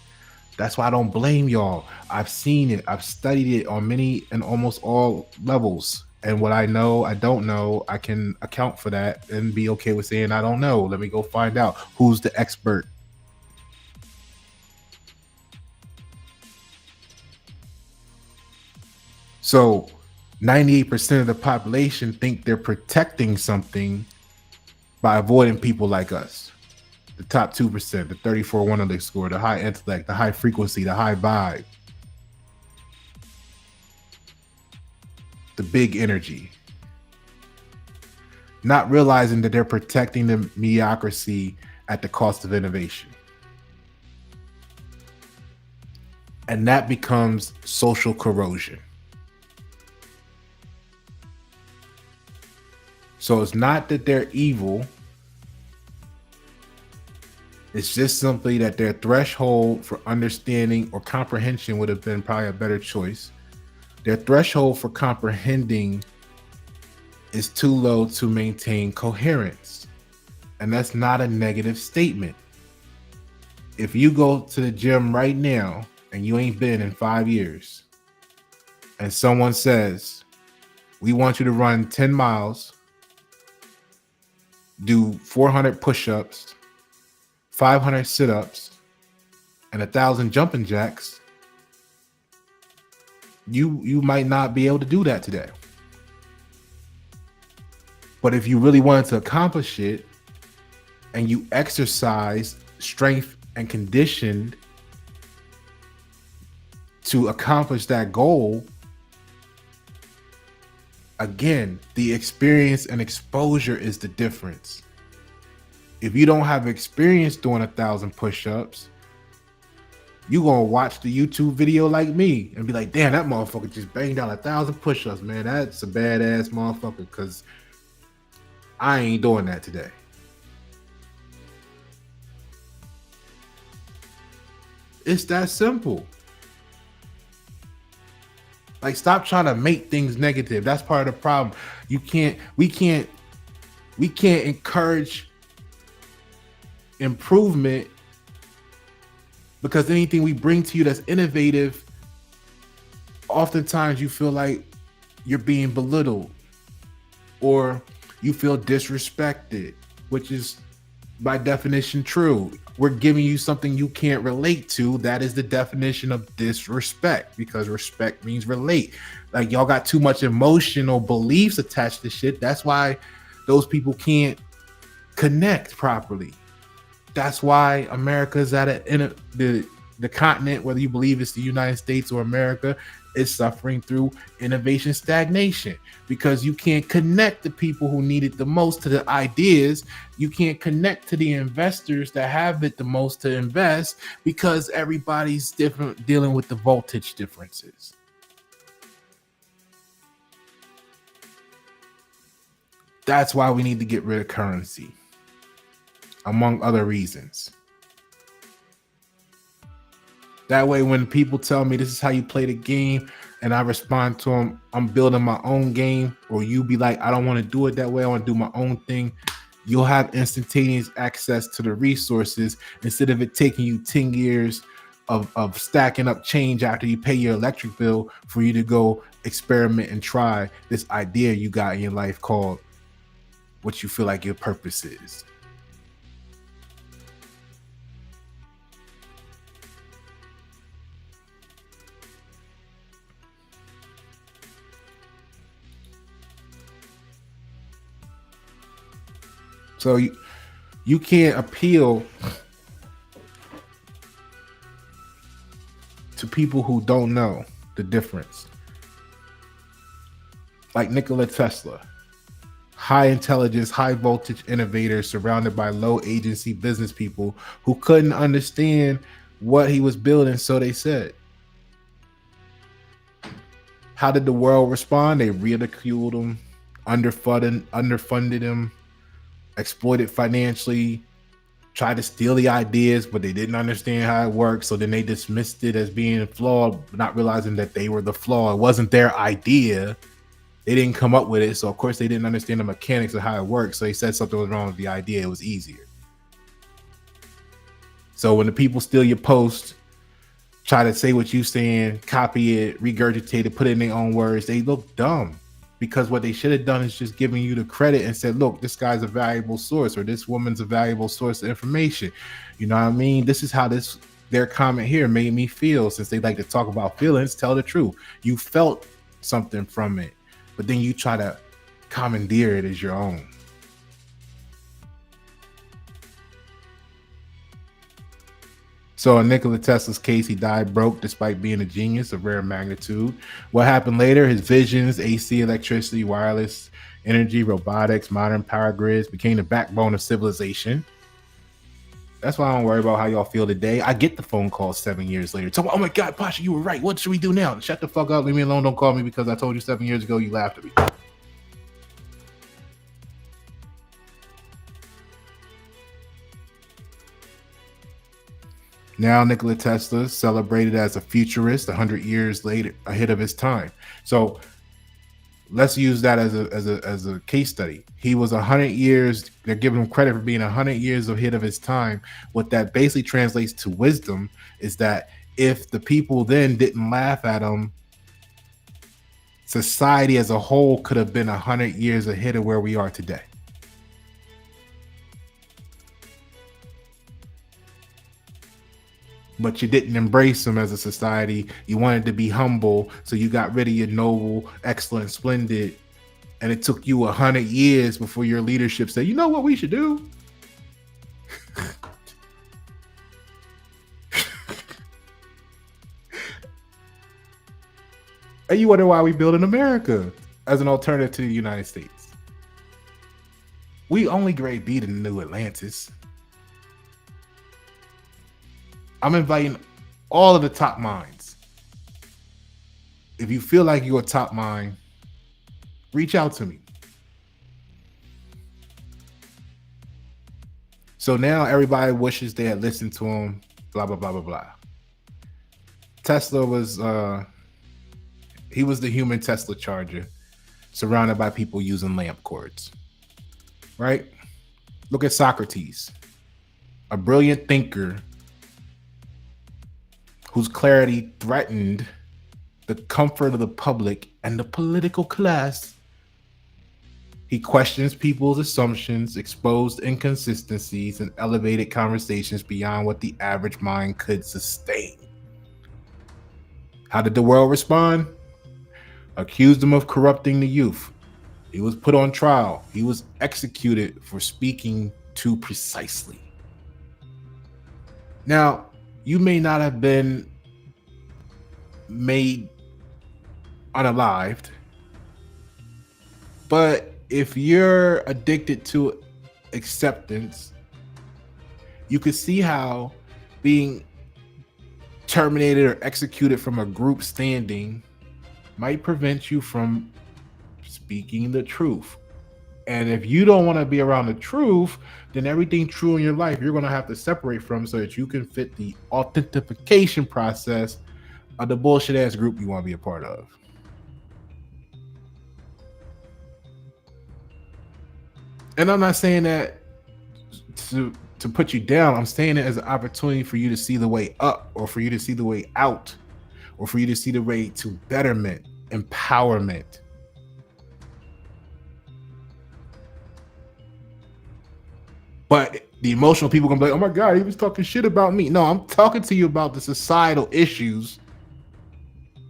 That's why I don't blame y'all. I've seen it. I've studied it on many and almost all levels. And what I know, I don't know, I can account for that and be okay with saying I don't know. Let me go find out who's the expert. So 98% of the population think they're protecting something by avoiding people like us. The top 2%, the 34-100 score, the high intellect, the high frequency, the high vibe, the big energy. Not realizing that they're protecting the mediocrity at the cost of innovation. And that becomes social corrosion. So it's not that they're evil. It's just simply that their threshold for understanding or comprehension would have been probably a better choice. Their threshold for comprehending is too low to maintain coherence. And that's not a negative statement. If you go to the gym right now and you ain't been in 5 years, and someone says, we want you to run 10 miles, do 400 push-ups, 500 sit-ups, and 1,000 jumping jacks, you might not be able to do that today. But if you really wanted to accomplish it and you exercise strength and conditioned to accomplish that goal, again, the experience and exposure is the difference. If you don't have experience doing 1,000 push-ups, you gonna watch the YouTube video like me and be like, damn, that motherfucker just banged out 1,000 push-ups, man. That's a badass motherfucker, because I ain't doing that today. It's that simple. Like, stop trying to make things negative. That's part of the problem. We can't encourage improvement, because anything we bring to you that's innovative, oftentimes you feel like you're being belittled or you feel disrespected, which is by definition true. We're giving you something you can't relate to. That is the definition of disrespect, because respect means relate. Like, y'all got too much emotional beliefs attached to shit. That's why those people can't connect properly. That's why America's at the The continent, whether you believe it's the United States or America, is suffering through innovation stagnation because you can't connect the people who need it the most to the ideas. You can't connect to the investors that have it the most to invest because everybody's different, dealing with the voltage differences. That's why we need to get rid of currency, among other reasons. That way, when people tell me this is how you play the game, and I respond to them, I'm building my own game, or you be like, I don't want to do it that way, I want to do my own thing, you'll have instantaneous access to the resources instead of it taking you 10 years of stacking up change after you pay your electric bill for you to go experiment and try this idea you got in your life called what you feel like your purpose is. So you can't appeal to people who don't know the difference. Like Nikola Tesla, high intelligence, high voltage innovator surrounded by low agency business people who couldn't understand what he was building, so they said. How did the world respond? They ridiculed him, underfunded him, exploited financially, tried to steal the ideas, but they didn't understand how it worked. So then they dismissed it as being flawed, not realizing that they were the flaw. It wasn't their idea. They didn't come up with it. So of course they didn't understand the mechanics of how it works. So they said something was wrong with the idea. It was easier. So when the people steal your post, try to say what you saying, copy it, regurgitate it, put it in their own words, they look dumb. Because what they should have done is just giving you the credit and said, look, this guy's a valuable source, or this woman's a valuable source of information. You know what I mean? This is how their comment here made me feel. Since they like to talk about feelings, tell the truth. You felt something from it, but then you try to commandeer it as your own. So in Nikola Tesla's case, he died broke despite being a genius of rare magnitude. What happened later? His visions, AC, electricity, wireless energy, robotics, modern power grids became the backbone of civilization. That's why I don't worry about how y'all feel today. I get the phone call 7 years later. Oh my God, Pasha, you were right. What should we do now? Shut the fuck up. Leave me alone. Don't call me because I told you 7 years ago you laughed at me. Now Nikola Tesla is celebrated as a futurist 100 years later ahead of his time. So let's use that as a case study. He was 100 years, they're giving him credit for being 100 years ahead of his time. What that basically translates to wisdom is that if the people then didn't laugh at him, society as a whole could have been 100 years ahead of where we are today. But you didn't embrace them as a society. You wanted to be humble, so you got rid of your noble, excellent, splendid, and it took you 100 years before your leadership said, you know what we should do? And you wonder why we build in America as an alternative to the United States. We only grade B to the new Atlantis. I'm inviting all of the top minds. If you feel like you're a top mind, reach out to me. So now everybody wishes they had listened to him, blah, blah, blah, blah, blah. Tesla was, he was the human Tesla charger, surrounded by people using lamp cords, right? Look at Socrates, a brilliant thinker whose clarity threatened the comfort of the public and the political class. He questions people's assumptions, exposed inconsistencies, and elevated conversations beyond what the average mind could sustain. How did the world respond? Accused him of corrupting the youth. He was put on trial. He was executed for speaking too precisely. Now, You may not have been made unalived, but if you're addicted to acceptance, you could see how being terminated or executed from a group standing might prevent you from speaking the truth. And if you don't want to be around the truth, then everything true in your life you're going to have to separate from so that you can fit the authentication process of the bullshit ass group you want to be a part of. And I'm not saying that to put you down. I'm saying it as an opportunity for you to see the way up, or for you to see the way out, or for you to see the way to betterment, empowerment. But the emotional people gonna be like, oh my God, he was talking shit about me. No, I'm talking to you about the societal issues.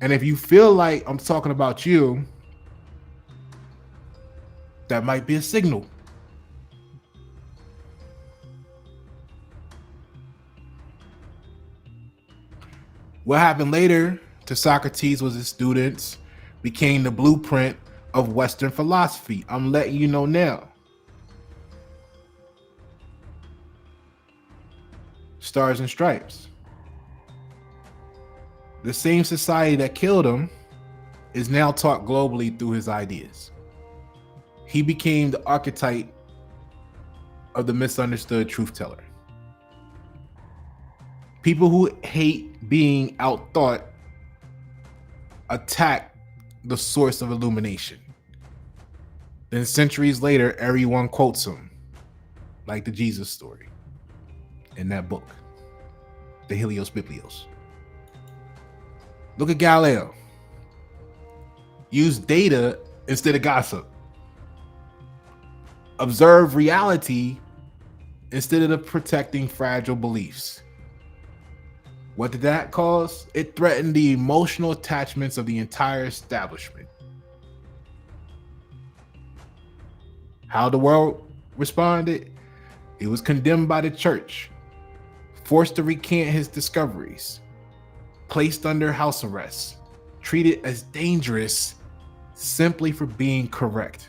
And if you feel like I'm talking about you, that might be a signal. What happened later to Socrates was his students became the blueprint of Western philosophy. I'm letting you know now. Stars and Stripes. The same society that killed him is now taught globally through his ideas. He became the archetype of the misunderstood truth teller. People who hate being outthought attack the source of illumination. Then centuries later, everyone quotes him, like the Jesus story in that book, the Helios Biblios. Look at Galileo. Use data instead of gossip. Observe reality instead of protecting fragile beliefs. What did that cause? It threatened the emotional attachments of the entire establishment. How the world responded? He was condemned by the church, forced to recant his discoveries, placed under house arrest, treated as dangerous simply for being correct.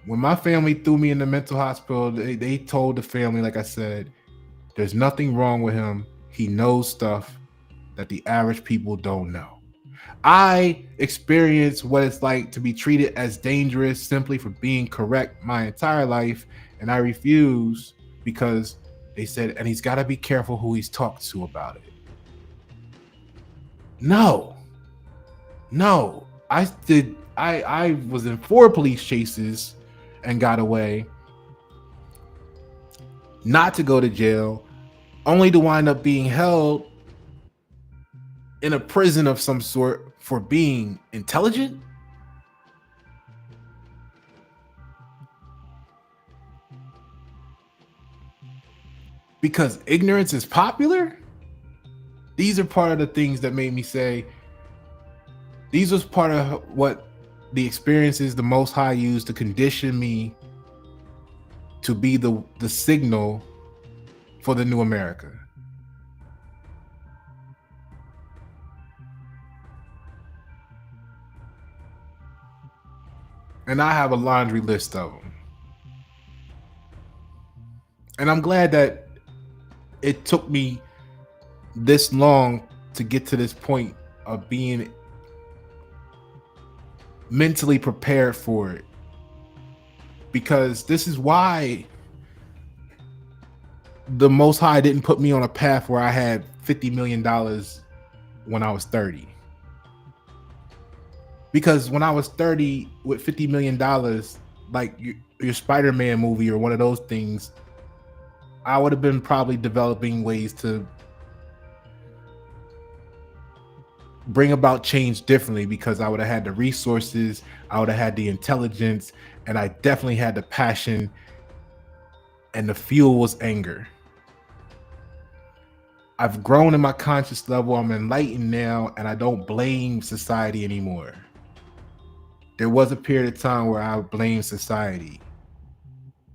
When my family threw me in the mental hospital, they told the family, like I said, there's nothing wrong with him. He knows stuff that the average people don't know. I experienced what it's like to be treated as dangerous simply for being correct my entire life, and I refused because they said, and he's got to be careful who he's talked to about it. No. I was in 4 police chases and got away, not to go to jail, only to wind up being held in a prison of some sort for being intelligent. Because ignorance is popular. These are part of the things that made me say, these was part of what the experiences the Most High used to condition me to be the signal for the new America. And I have a laundry list of them. And I'm glad that it took me this long to get to this point of being mentally prepared for it. Because this is why the Most High didn't put me on a path where I had $50 million when I was 30. Because when I was 30 with $50 million, like your Spider-Man movie or one of those things, I would have been probably developing ways to bring about change differently, because I would have had the resources, I would have had the intelligence, and I definitely had the passion, and the fuel was anger. I've grown in my conscious level. I'm enlightened now, and I don't blame society anymore. There was a period of time where I blamed society.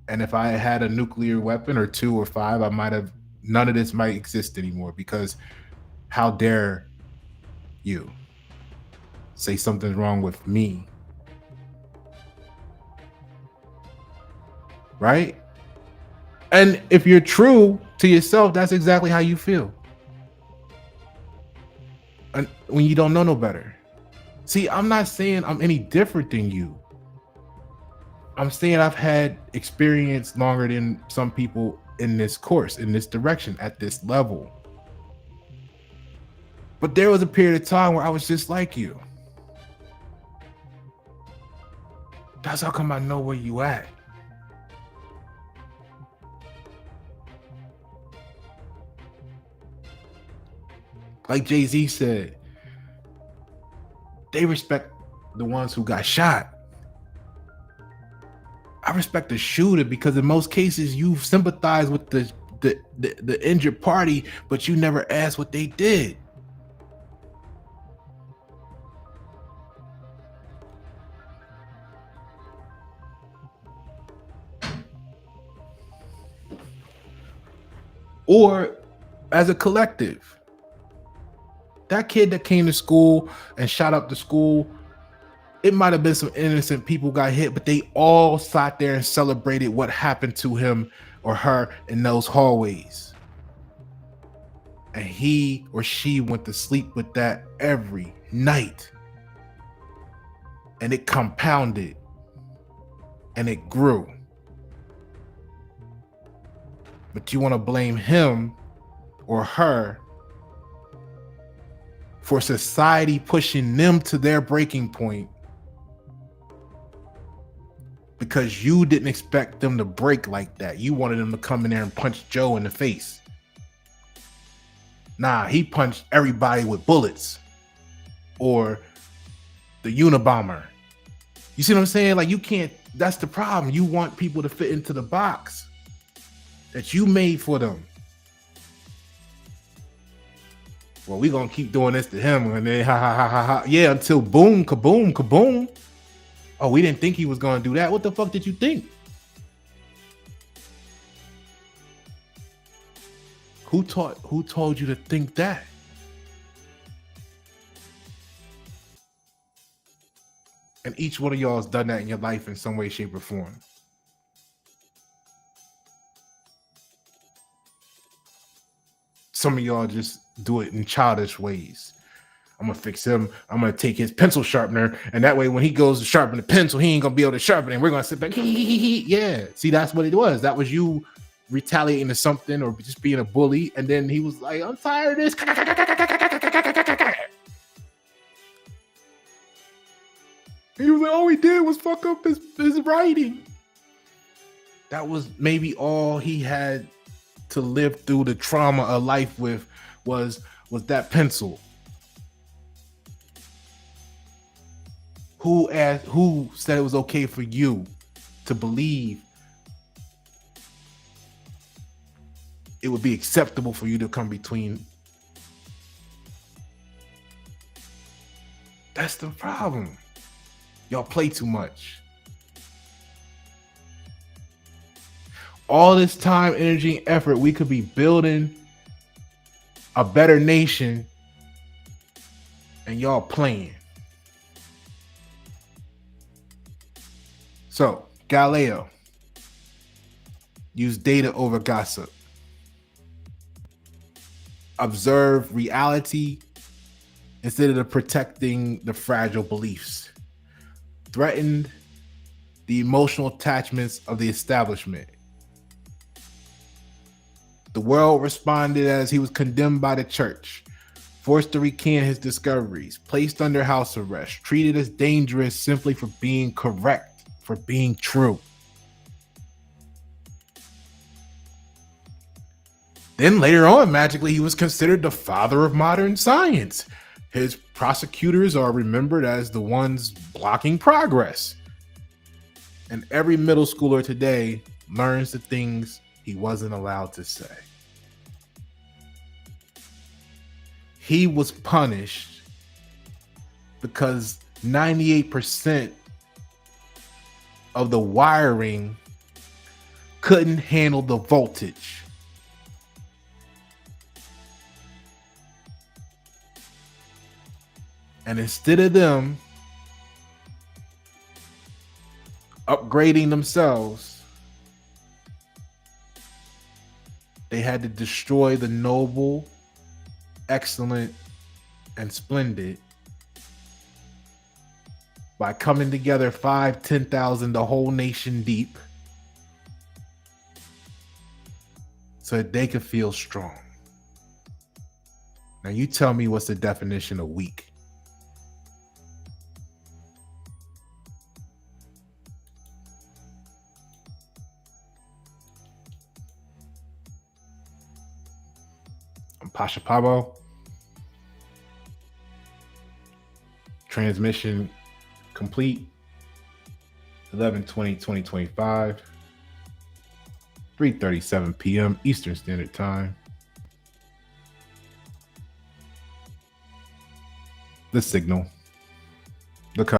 And if I had a nuclear weapon or two or five, I might have none of this might exist anymore because how dare you say something's wrong with me, right? And if you're true to yourself, that's exactly how you feel. And when you don't know no better. See, I'm not saying I'm any different than you. I'm saying I've had experience longer than some people in this course, in this direction, at this level. But there was a period of time where I was just like you. That's how come I know where you at. Like Jay-Z said, they respect the ones who got shot. I respect the shooter because in most cases you sympathize with the injured party, but you never ask what they did. Or as a collective, that kid that came to school and shot up the school, it might have been some innocent people got hit, but they all sat there and celebrated what happened to him or her in those hallways. And he or she went to sleep with that every night. And it compounded and it grew. But you want to blame him or her for society pushing them to their breaking point because you didn't expect them to break like that. You wanted them to come in there and punch Joe in the face. Nah, he punched everybody with bullets or the Unabomber. You see what I'm saying? Like, you can't, that's the problem. You want people to fit into the box that you made for them. Well, we gonna keep doing this to him and then ha ha ha ha ha. Yeah, until boom, kaboom, kaboom. Oh, we didn't think he was gonna do that. What the fuck did you think? Who told you to think that? And each one of y'all has done that in your life in some way, shape, or form. Some of y'all just do it in childish ways. I'm gonna fix him. I'm gonna take his pencil sharpener, and that way, when he goes to sharpen the pencil, he ain't gonna be able to sharpen it. We're gonna sit back. Yeah, see, that's what it was. That was you retaliating to something or just being a bully, and then he was like, "I'm tired of this." He was like, "All he did was fuck up his writing." That was maybe all he had to live through the trauma of life with was that pencil. Who said it was okay for you to believe it would be acceptable for you to come between? That's the problem. Y'all play too much. All this time, energy, and effort, we could be building a better nation, and y'all playing. So, Galileo, use data over gossip. Observe reality instead of protecting the fragile beliefs. Threatened the emotional attachments of the establishment. The world responded as he was condemned by the church, forced to recant his discoveries, placed under house arrest, treated as dangerous simply for being correct, for being true. Then later on, magically, he was considered the father of modern science. His prosecutors are remembered as the ones blocking progress. And every middle schooler today learns the things he wasn't allowed to say. He was punished because 98% of the wiring couldn't handle the voltage. And instead of them upgrading themselves, they had to destroy the noble, excellent, and splendid by coming together 5, 10,000, the whole nation deep, so that they could feel strong. Now you tell me what's the definition of weak? I'm Pasha Paroh. Transmission complete. 11/20/2025. 3:37 p.m. Eastern Standard Time. The Signal.